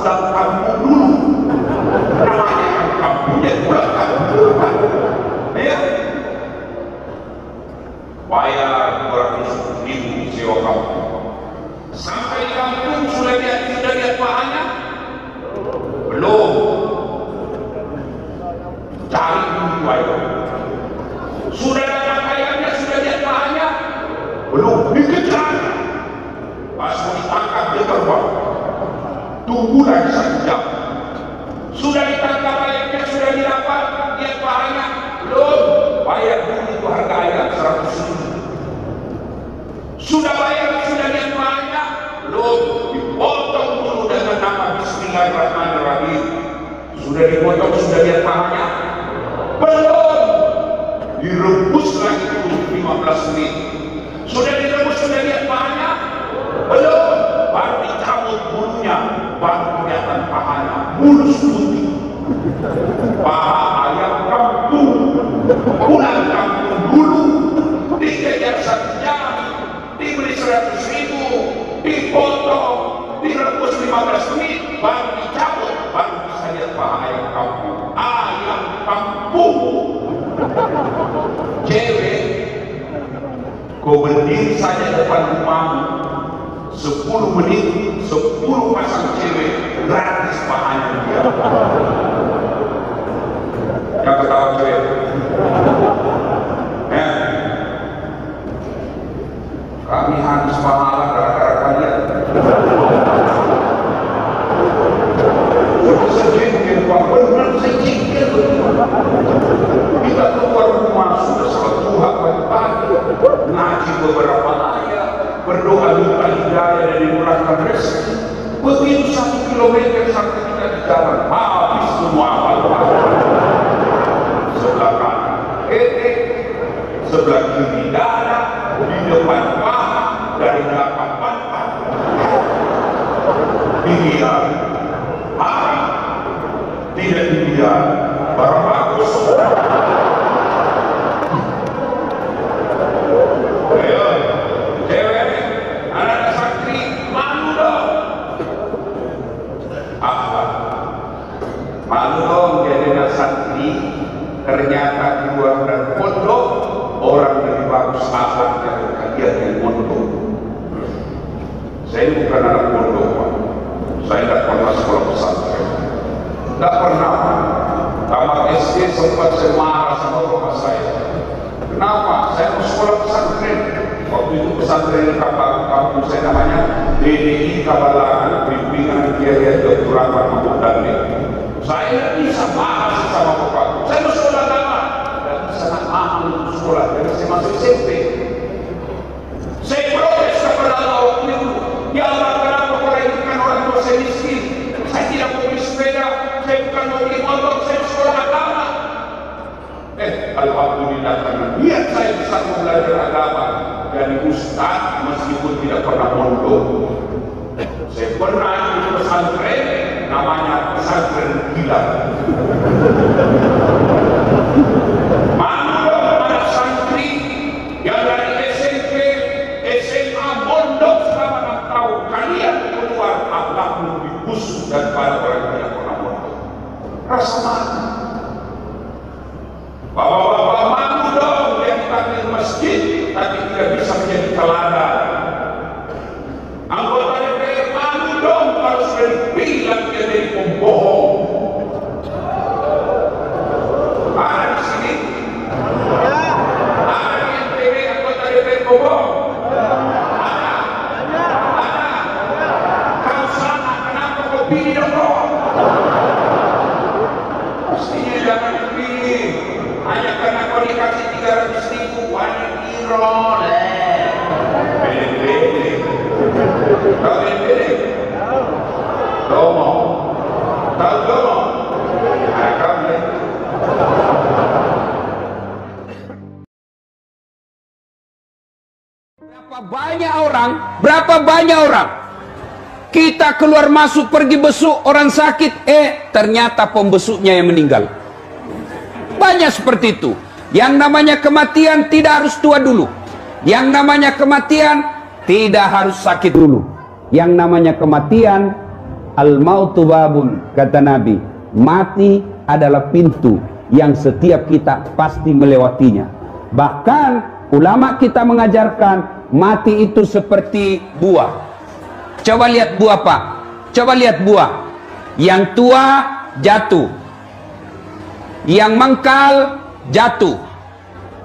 pulang kampung dulu. Namanya kan kampungnya pulang kampung. Ya, bayar 200.000 sewa kampung. Sampai kampung sudah lihat bahannya? Belum. Cari dulu bayar. Sudah dapat ayamnya, sudah lihat bahannya? Belum. Dikejar. Pas mau ditangkap dia terbang. Tunggu lagi 1 jam. Sudah ditangkap ayamnya, sudah didapat, lihat bahannya? Belum. Bayar dulu itu harga ayam 100.000. Sudah bayar, sudah lihat bahannya? Belum. Dipotong dulu dengan nama Bismillahirrahmanirrahim. Sudah dipotong, sudah lihat bahannya? Belum. Direbus lagi dulu 15 menit. Sudah direbus, sudah lihat bahannya? Belum. Baru dicabut bulunya, baru kelihatan pahanya, mulus putih. Paha ayam kampung, pulang kampung dulu, dikejar 1 jam, dibeli 100.000, dipotong, direbus 15 menit, baru dicabut, baru bisa lihat paha ayam kampung. Ayam kampung. Cewek, kau berdiri saja depan rumahmu 10 menit, 10 pasang cewek gratis pahanya dia. Yang ketawa cewek. Kami habis pahala gara-gara kalian. Sudah sejengkel, Pak. Benar sejengkel. Kita keluar rumah sudah salat duha pagi-pagi, ngaji beberapa ayat, berdoa minta hidayah dan dimurahkan rezeki. Begitu 1 kilometer sampai kita di jalan, habis semua amal. Sebelah kanan sebelah kiri dada, di depan paha, dari belakang pantat. Dilihat haram, tidak dilihat barang bagus. Ayo, cewek, anak santri, malu dong. Malu dong jadi anak santri. Ternyata keluar dari pondok, orang lebih bagus akhlaknya dari kalian yang pondok. Saya bukan anak pondok, Pak. Saya tidak pernah sekolah pesantren. Tidak pernah. Tamat SD sempat saya marah sama bapak saya. Kenapa? Saya mau sekolah pesantren. Waktu itu pesantren di kampung saya namanya DDI Kabalangan, Bimbingan Kiai Abdurrahman Mahmud Dandi. Saya bisa marah sama bapak. Saya mau sekolah agama. Dan sangat mahal untuk sekolah. Jadi saya masuk SMP. Saya protes kepada Allah waktu itu. Ya Allah, kenapa kau lahirkan orang tua saya miskin? Saya tidak mau beli sepeda. Saya bukan mau beli motor. Saya sekolah agama. Alhamdulillah karena niat saya bisa belajar agama dari ustaz meskipun tidak pernah mondok. Saya pernah ikut pesantren namanya pesantren gila. Mana anak santri yang dari SMP, SMA, mondok selama 6 tahun, kalian keluar akhlakmu lebih busuk daripada orang yang tidak pernah mondok. Rasa malu. Bapak-bapak malu dong yang dipanggil masjid tapi tidak bisa menjadi teladan. Anggota DPR malu dong kalau sudah dibilang dia jadi pembohong. Ada di sini? Ada di NTB anggota DPR pembohong? Ada. Kau sana, kenapa kau pilih dong? Mestinya jangan dipilih. Hanya karena kau dikasih 300.000 banyak irol. Bede-bede. Tahu bede-bede? Domo. Tahu domo? Kau ya. Berapa banyak orang kita keluar masuk pergi besuk orang sakit, ternyata pembesuknya yang meninggal. Banyak seperti itu. Yang namanya kematian tidak harus tua dulu. Yang namanya kematian tidak harus sakit dulu. Yang namanya kematian Al-mautu babun, kata Nabi, mati adalah pintu yang setiap kita pasti melewatinya. Bahkan ulama kita mengajarkan mati itu seperti buah. Coba lihat buah, Pak. Coba lihat buah. Yang tua jatuh, yang mengkal jatuh,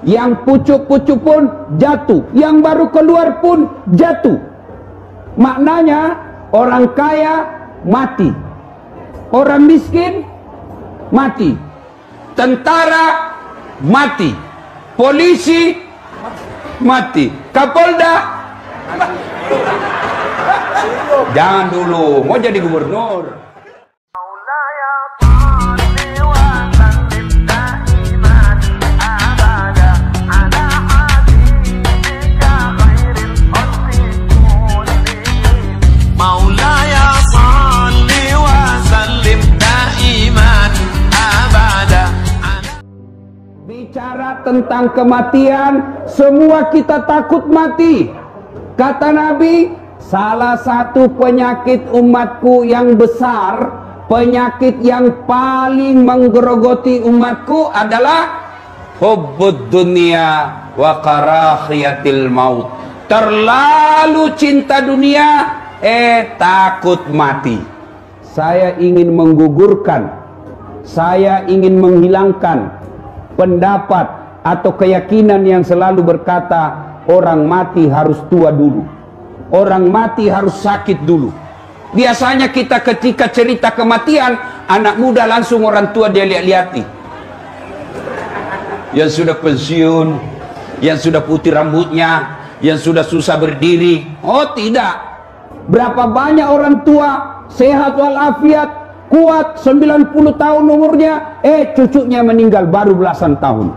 yang pucuk-pucuk pun jatuh, yang baru keluar pun jatuh. Maknanya orang kaya mati, orang miskin mati, tentara mati, polisi mati, Kapolda. Jangan dulu mau jadi gubernur. Bicara tentang kematian, semua kita takut mati. Kata Nabi, salah satu penyakit umatku yang besar, penyakit yang paling menggerogoti umatku adalah hubbud dunia wa karahiyatil maut. Terlalu cinta dunia, takut mati. Saya ingin menggugurkan, saya ingin menghilangkan pendapat atau keyakinan yang selalu berkata orang mati harus tua dulu, orang mati harus sakit dulu. Biasanya kita ketika cerita kematian, anak muda langsung orang tua dia lihat-lihati, yang sudah pensiun, yang sudah putih rambutnya, yang sudah susah berdiri. Oh tidak, berapa banyak orang tua sehat walafiat, kuat, 90 tahun umurnya, cucunya meninggal baru belasan tahun.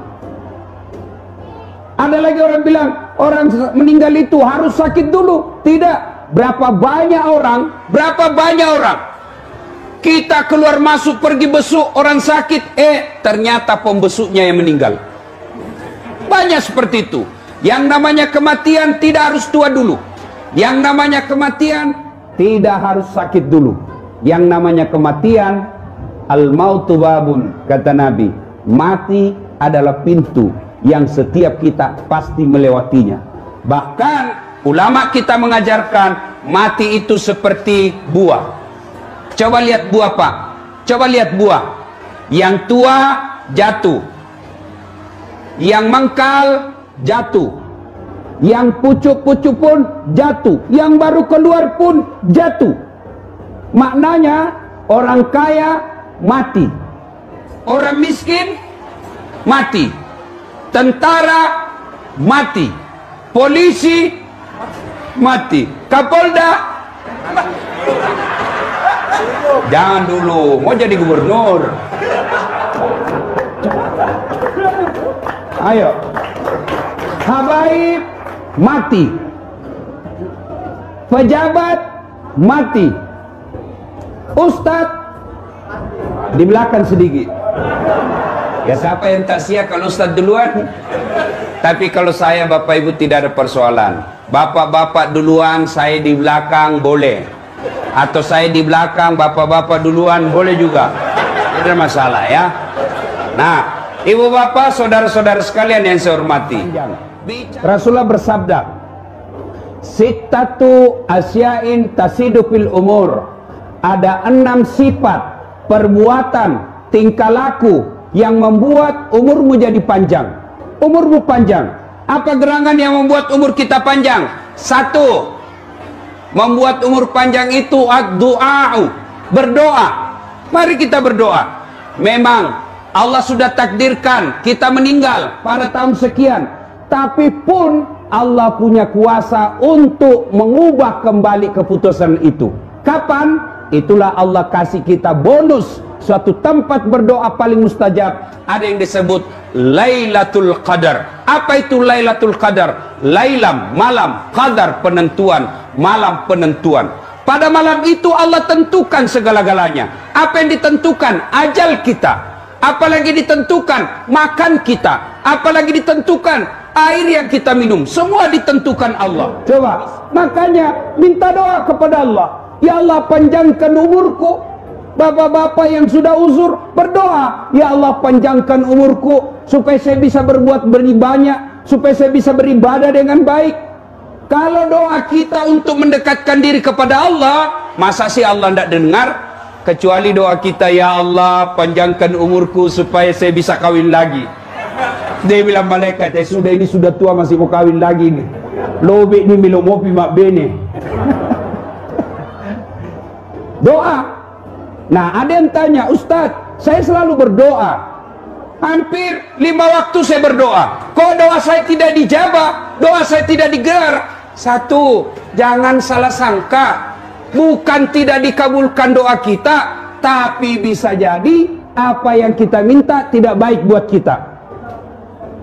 Ada lagi orang bilang orang meninggal itu harus sakit dulu. Tidak. Berapa banyak orang kita keluar masuk pergi besuk orang sakit, ternyata pembesuknya yang meninggal. Banyak seperti itu. Yang namanya kematian tidak harus tua dulu, yang namanya kematian tidak harus sakit dulu. Yang namanya kematian, al-mautu babun, kata Nabi, mati adalah pintu yang setiap kita pasti melewatinya. Bahkan ulama kita mengajarkan mati itu seperti buah. Coba lihat buah, Pak. Coba lihat buah. Yang tua jatuh, yang mengkal jatuh, yang pucuk-pucuk pun jatuh, yang baru keluar pun jatuh. Maknanya orang kaya mati, orang miskin mati, tentara mati, polisi mati, Kapolda. Jangan dulu mau jadi gubernur. Ayo, habaib mati, pejabat mati, Ustadz di belakang sedikit. Ya siapa yang tak siap kalau Ustadz duluan. Tapi kalau saya Bapak Ibu tidak ada persoalan. Bapak-bapak duluan, saya di belakang boleh. Atau saya di belakang, bapak-bapak duluan boleh juga. Tidak ada masalah ya. Nah, ibu bapak, saudara-saudara sekalian yang saya hormati, Rasulullah bersabda, sittatu asyain tasidu fil umur. Ada 6 sifat, perbuatan, tingkah laku yang membuat umurmu jadi panjang. Umurmu panjang. Apa gerangan yang membuat umur kita panjang? 1, membuat umur panjang itu ad-du'a'u, berdoa. Mari kita berdoa. Memang Allah sudah takdirkan kita meninggal pada tahun sekian, tapi pun Allah punya kuasa untuk mengubah kembali keputusan itu. Kapan? Itulah Allah kasih kita bonus, suatu tempat berdoa paling mustajab. Ada yang disebut Lailatul Qadar. Apa itu Lailatul Qadar? Lailam, malam, qadar, penentuan, malam penentuan. Pada malam itu Allah tentukan segala-galanya. Apa yang ditentukan? Ajal kita. Apalagi ditentukan makan kita. Apalagi ditentukan air yang kita minum. Semua ditentukan Allah. Coba, makanya minta doa kepada Allah. ya Allah panjangkan umurku. Bapak-bapak yang sudah uzur berdoa, ya Allah panjangkan umurku supaya saya bisa berbuat banyak, supaya saya bisa beribadah dengan baik. Kalau doa kita untuk mendekatkan diri kepada Allah, masa sih Allah tidak dengar? Kecuali doa kita, ya Allah panjangkan umurku supaya saya bisa kawin lagi. Dia bilang malaikat, sudah ini sudah tua masih mau kawin lagi nih. Lobe ni minum kopi mak bene. Doa. Nah, ada yang tanya, Ustadz, saya selalu berdoa. Hampir 5 waktu saya berdoa. Kok doa saya tidak dijabah? Doa saya tidak digelar? Satu, jangan salah sangka. Bukan tidak dikabulkan doa kita, tapi bisa jadi apa yang kita minta tidak baik buat kita.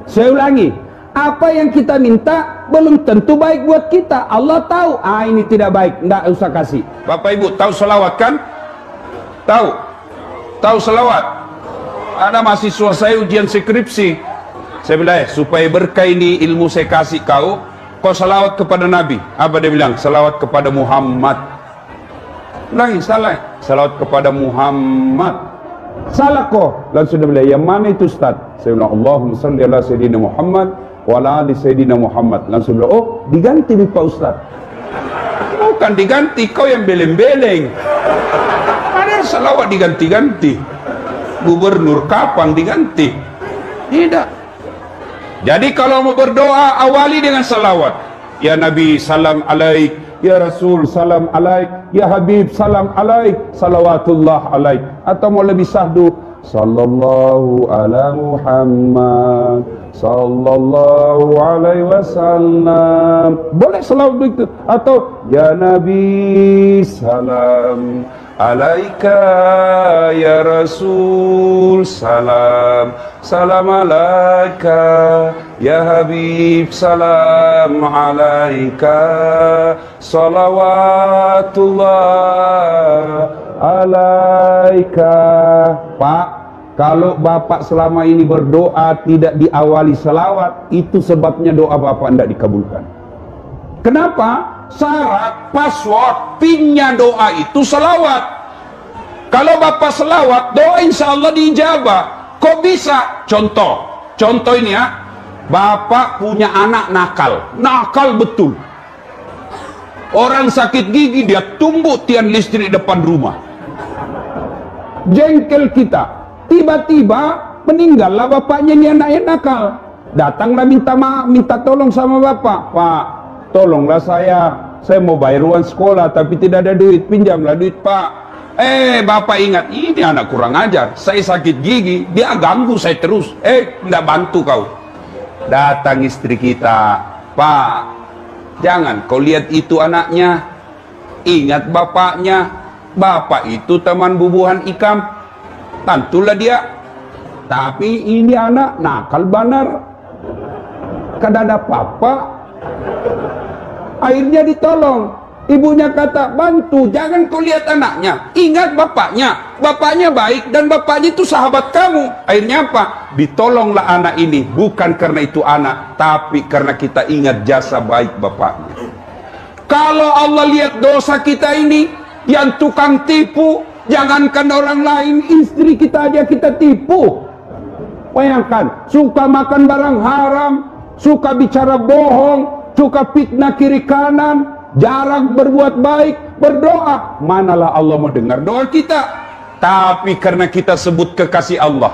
Saya ulangi, apa yang kita minta belum tentu baik buat kita. Allah tahu, ini tidak baik, tidak usah kasih. Bapak Ibu tahu selawat kan? Tahu selawat? Ada mahasiswa saya ujian skripsi, saya bilang supaya berkah ini ilmu saya kasih kau selawat kepada Nabi. Apa dia bilang? Selawat kepada Muhammad. Lagi salah, selawat kepada Muhammad. Salah kok. Langsung dia bilang, yang mana itu Ustaz? Saya bilang, Allahumma salli ala Sayyidina Muhammad wa ala ali Sayyidina Muhammad. Langsung dia bilang, oh diganti nih Pak Ustaz. Bukan diganti, kau yang beleng-beleng. Ada salawat diganti-ganti. Gubernur kapan diganti? Tidak. Jadi kalau mau berdoa, awali dengan salawat. Ya Nabi salam alaik, ya Rasul salam alaik, ya Habib salam alaik, salawatullah alaik. Atau mau lebih sahdu, sallallahu ala Muhammad, sallallahu alaihi wasallam. Boleh salawat begitu. Atau ya Nabi salam alaika, ya Rasul salam, salam alaika, ya Habib salam alaika, salawatullah alaika. Pak, kalau Bapak selama ini berdoa tidak diawali selawat, itu sebabnya doa Bapak tidak dikabulkan. Kenapa? Syarat, password, pinnya doa itu selawat. Kalau Bapak selawat, doa insya Allah diijabah. Kok bisa? Contoh ini ya, Bapak punya anak nakal betul. Orang sakit gigi, dia tumbuk tiang listrik depan rumah. Jengkel kita, tiba-tiba meninggallah bapaknya, ini anaknya nakal. Datanglah minta maaf, minta tolong sama Bapak. Pak, tolonglah saya mau bayar uang sekolah tapi tidak ada duit, pinjamlah duit Pak. Bapak ingat, ini anak kurang ajar, saya sakit gigi, dia ganggu saya terus. Tidak bantu kau. Datang istri kita, Pak, jangan kau lihat itu anaknya, ingat bapaknya. Bapak itu teman bubuhan ikam, tantulah dia. Tapi ini anak nakal banar, kada ada apa-apa. Akhirnya ditolong. Ibunya kata, bantu, jangan kau lihat anaknya, ingat bapaknya. Bapaknya baik dan bapaknya itu sahabat kamu. Akhirnya apa? Ditolonglah anak ini, bukan karena itu anak, tapi karena kita ingat jasa baik bapaknya. Kalau Allah lihat dosa kita ini, yang tukang tipu, jangankan orang lain, istri kita aja kita tipu. Bayangkan, suka makan barang haram, suka bicara bohong, suka fitnah kiri kanan, jarang berbuat baik, berdoa, manalah Allah mau dengar doa kita. Tapi karena kita sebut kekasih Allah,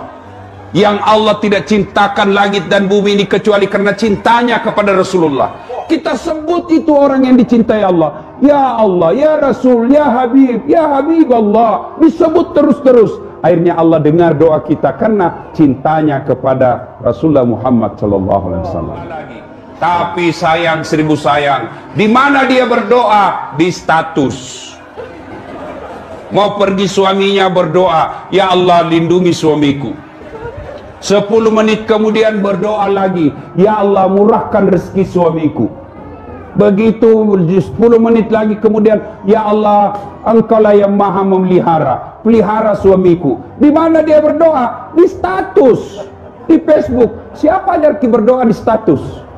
yang Allah tidak cintakan langit dan bumi ini kecuali karena cintanya kepada Rasulullah, kita sebut itu orang yang dicintai Allah. Ya Allah, ya Rasul, ya Habib, ya Habib Allah, disebut terus-terus. Akhirnya Allah dengar doa kita karena cintanya kepada Rasulullah Muhammad sallallahu alaihi wasallam. Tapi sayang, seribu sayang, di mana dia berdoa? Di status. Mau pergi suaminya berdoa, ya Allah lindungi suamiku. 10 menit kemudian berdoa lagi, ya Allah murahkan rezeki suamiku. Begitu 10 menit lagi kemudian, ya Allah engkaulah yang maha memelihara, pelihara suamiku. Di mana dia berdoa? Di status, di Facebook. Siapa ajar ki berdoa di status?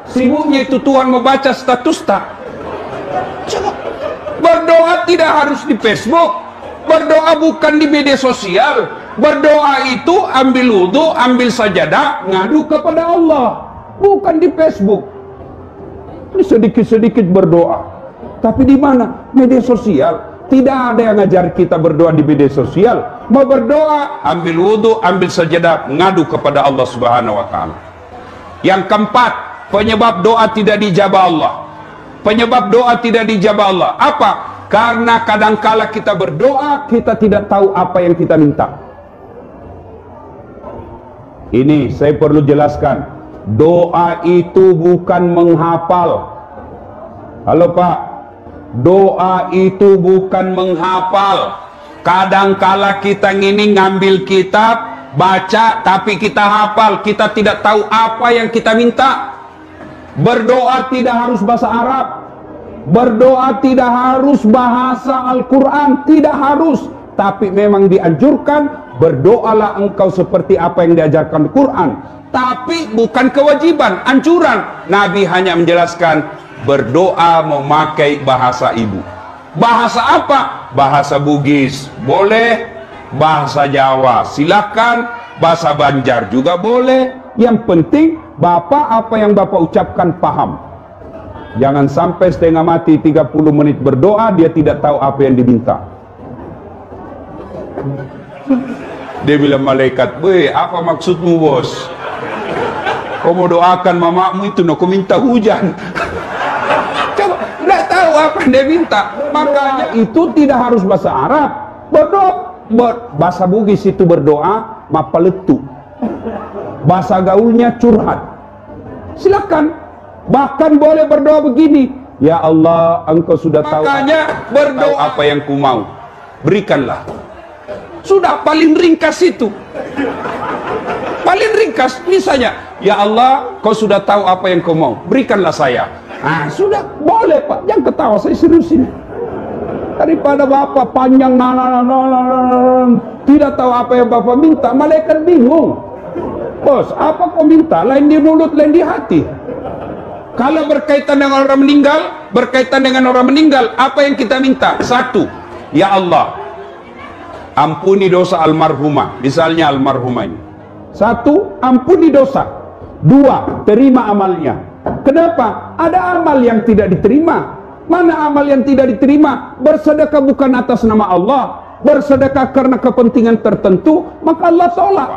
Sibuknya itu Tuhan mau baca status tak? Coba Berdoa tidak harus di Facebook, berdoa bukan di media sosial. Berdoa itu ambil wudhu, ambil sajadah, ngadu kepada Allah, bukan di Facebook. Ini sedikit-sedikit berdoa. Tapi di mana? Media sosial. Tidak ada yang ngajar kita berdoa di media sosial. Mau berdoa, ambil wudhu, ambil sajadah, ngadu kepada Allah Subhanahu wa Ta'ala. Yang keempat, penyebab doa tidak dijabah Allah. Penyebab doa tidak dijabah Allah apa? Karena kadangkala kita berdoa, kita tidak tahu apa yang kita minta. Ini saya perlu jelaskan. Doa itu bukan menghafal. Halo Pak, doa itu bukan menghafal. Kadangkala kita ini ngambil kitab, baca, tapi kita hafal, kita tidak tahu apa yang kita minta. Berdoa tidak harus bahasa Arab, berdoa tidak harus bahasa Al-Quran, tidak harus. Tapi memang dianjurkan, berdoalah engkau seperti apa yang diajarkan Al-Quran. Tapi bukan kewajiban, anjuran. Nabi hanya menjelaskan, berdoa memakai bahasa ibu. Bahasa apa? Bahasa Bugis boleh, bahasa Jawa silakan, bahasa Banjar juga boleh. Yang penting Bapak apa yang Bapak ucapkan paham. Jangan sampai setengah mati 30 menit berdoa, dia tidak tahu apa yang diminta. Dia bilang malaikat, "Weh, apa maksudmu bos? Kau mau doakan mamamu itu, kau minta hujan." Coba, nggak tahu apa yang dia minta. Makanya itu tidak harus bahasa Arab. Berdoa, bahasa Bugis itu berdoa mapaletu. Bahasa gaulnya curhat. Silakan. Bahkan boleh berdoa begini, ya Allah, engkau sudah tahu, makanya berdoa apa yang ku mau, berikanlah. Sudah paling ringkas itu. Paling ringkas misalnya, ya Allah, kau sudah tahu apa yang kau mau, berikanlah saya. Ah, sudah boleh Pak, jangan ketawa, saya seriusin. Daripada Bapak panjang tidak tahu apa yang Bapak minta, malaikat bingung. Bos, apa kau minta? Lain di mulut, lain di hati. Kalau berkaitan dengan orang meninggal, apa yang kita minta? Satu, ya Allah, ampuni dosa almarhumah. Misalnya almarhumah ini. Satu, ampuni dosa. Dua, terima amalnya. Kenapa? Ada amal yang tidak diterima. Mana amal yang tidak diterima? Bersedekah bukan atas nama Allah, bersedekah karena kepentingan tertentu, maka Allah tolak.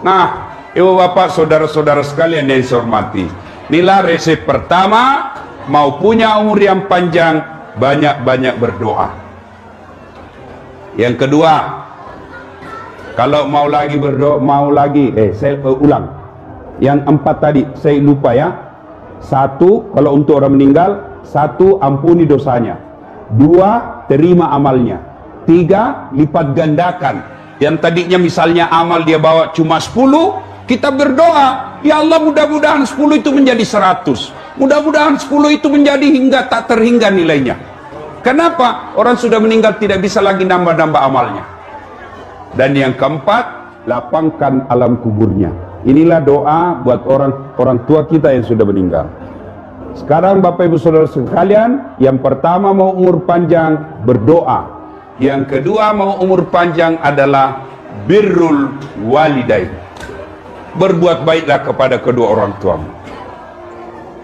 Nah, ibu bapak, saudara-saudara sekalian yang saya hormati, inilah resep pertama, mau punya umur yang panjang, banyak-banyak berdoa. Yang kedua, kalau mau lagi berdoa, saya ulang. Yang empat tadi, saya lupa ya. Satu, kalau untuk orang meninggal, satu, ampuni dosanya. Dua, terima amalnya. Tiga, lipat gandakan. Yang tadinya misalnya amal dia bawa cuma 10, kita berdoa, ya Allah, mudah-mudahan 10 itu menjadi 100. Mudah-mudahan 10 itu menjadi hingga tak terhingga nilainya. Kenapa? Orang sudah meninggal tidak bisa lagi nambah-nambah amalnya. Dan yang keempat, lapangkan alam kuburnya. Inilah doa buat orang tua kita yang sudah meninggal. Sekarang Bapak Ibu Saudara sekalian, yang pertama mau umur panjang, berdoa. Yang kedua mau umur panjang adalah birrul walidain. Berbuat baiklah kepada kedua orang tuamu.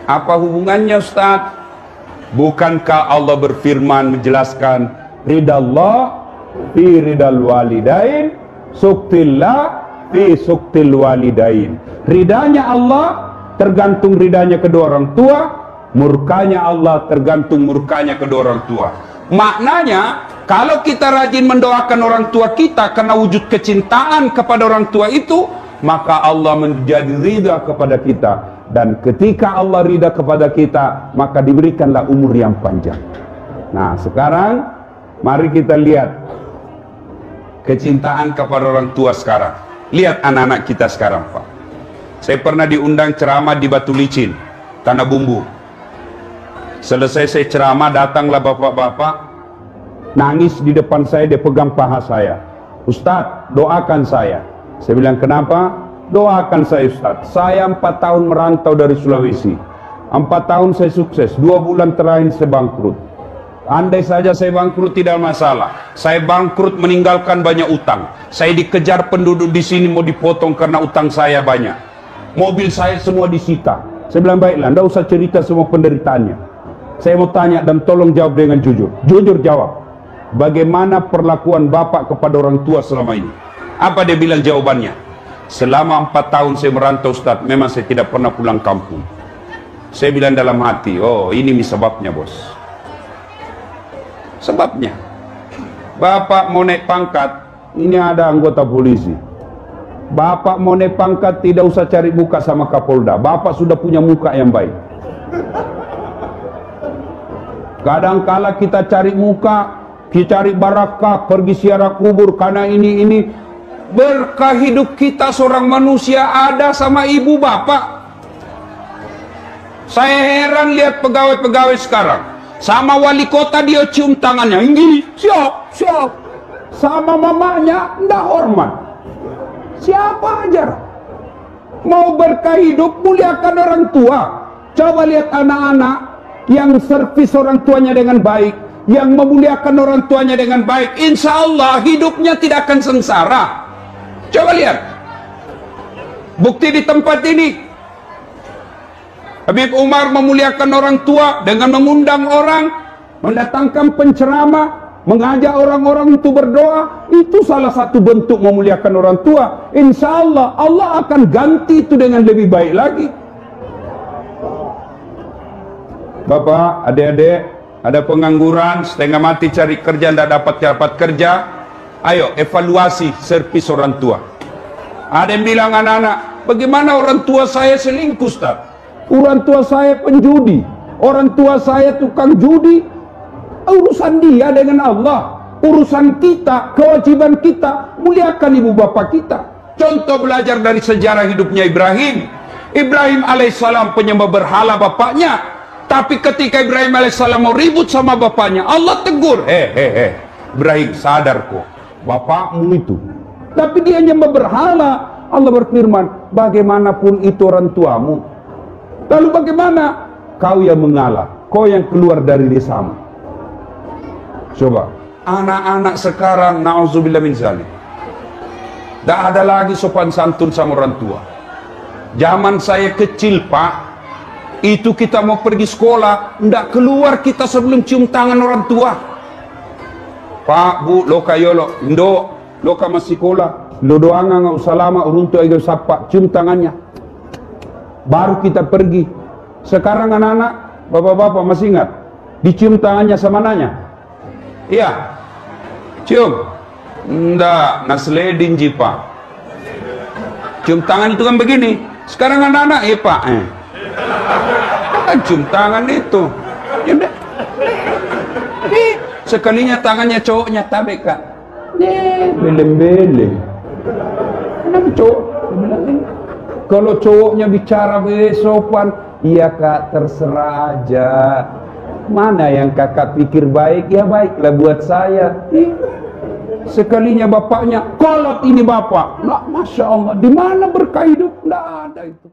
Apa hubungannya Ustaz? Bukankah Allah berfirman menjelaskan, ridallah fi ridal walidain, suktillah fi suktil walidain. Ridanya Allah tergantung ridanya kedua orang tua, murkanya Allah tergantung murkanya kedua orang tua. Maknanya, kalau kita rajin mendoakan orang tua kita karena wujud kecintaan kepada orang tua itu, maka Allah menjadi ridha kepada kita. Dan ketika Allah ridha kepada kita, maka diberikanlah umur yang panjang. Nah, sekarang mari kita lihat kecintaan kepada orang tua sekarang. Lihat anak-anak kita sekarang, Pak. Saya pernah diundang ceramah di Batu Licin, Tanah Bumbu. Selesai saya ceramah, datanglah bapak-bapak, nangis di depan saya, dia pegang paha saya. Ustadz, doakan saya. Saya bilang, kenapa? Doakan saya Ustadz. Saya 4 tahun merantau dari Sulawesi. 4 tahun saya sukses, 2 bulan terakhir saya bangkrut. Andai saja saya bangkrut tidak masalah. Saya bangkrut meninggalkan banyak utang. Saya dikejar penduduk di sini mau dipotong karena utang saya banyak. Mobil saya semua disita. Saya bilang baiklah, anda usah cerita semua penderitaannya. Saya mau tanya dan tolong jawab dengan jujur. Jujur jawab. Bagaimana perlakuan bapak kepada orang tua selama ini? Apa dia bilang jawabannya? Selama 4 tahun saya merantau Ustaz, memang saya tidak pernah pulang kampung. Saya bilang dalam hati, oh ini sebabnya bos. Sebabnya bapak mau naik pangkat, ini ada anggota polisi. Bapak mau naik pangkat, tidak usah cari muka sama Kapolda. Bapak sudah punya muka yang baik. Kadangkala kita cari muka, kita cari barakah, pergi ziarah kubur karena ini. Berkah hidup kita seorang manusia ada sama ibu bapak. Saya heran lihat pegawai-pegawai sekarang. Sama wali kota dia cium tangannya, gini, siap. Sama mamanya, ndak hormat. Siapa aja. Mau berkah hidup, muliakan orang tua. Coba lihat anak-anak yang servis orang tuanya dengan baik, yang memuliakan orang tuanya dengan baik. Insya Allah hidupnya tidak akan sengsara. Coba lihat. Bukti di tempat ini. Habib Umar memuliakan orang tua dengan mengundang orang, mendatangkan penceramah, mengajak orang-orang untuk berdoa. Itu salah satu bentuk memuliakan orang tua. Insya Allah, Allah akan ganti itu dengan lebih baik lagi. Bapak, adik-adik, ada pengangguran, setengah mati cari kerja, tidak dapat kerja. Ayo, evaluasi servis orang tua. Ada yang bilang anak-anak, bagaimana orang tua saya selingkuh, Ustaz? Orang tua saya penjudi, orang tua saya tukang judi. Urusan dia dengan Allah. Urusan kita, kewajiban kita, muliakan ibu bapak kita. Contoh belajar dari sejarah hidupnya Ibrahim. Ibrahim alaihissalam penyembah berhala bapaknya. Tapi ketika Ibrahim alaihissalam mau ribut sama bapaknya, Allah tegur. Ibrahim, sadar kok, bapakmu itu. Tapi dia nyembah berhala. Allah berfirman, bagaimanapun itu orang tuamu. Lalu bagaimana? Kau yang mengalah, kau yang keluar dari desamu. Coba, anak-anak sekarang, na'udzubillah min zalik, tidak ada lagi sopan santun sama orang tua. Zaman saya kecil, Pak, itu kita mau pergi sekolah, tidak keluar kita sebelum cium tangan orang tua. Pak, Bu, loka yolo, indo, loka masih sekolah, lo doanga nggak usah lama, uruntu aja sapa, cium tangannya. Baru kita pergi. Sekarang anak-anak, bapak-bapak masih ingat? Dicium tangannya sama nanya? Iya. Cium. Nggak, nasledin jipa. Cium tangan itu kan begini. Sekarang anak-anak, iya Pak. Cium tangan itu. Sekalinya tangannya cowoknya tabek Kak. Belem-belem. Kenapa cowok? Kalau cowoknya bicara sopan, iya Kak, terserah aja. Mana yang kakak pikir baik, ya baiklah buat saya. Sekalinya bapaknya, kolot ini bapak. Nah, Masya Allah, di mana berkah hidup? Nggak ada itu.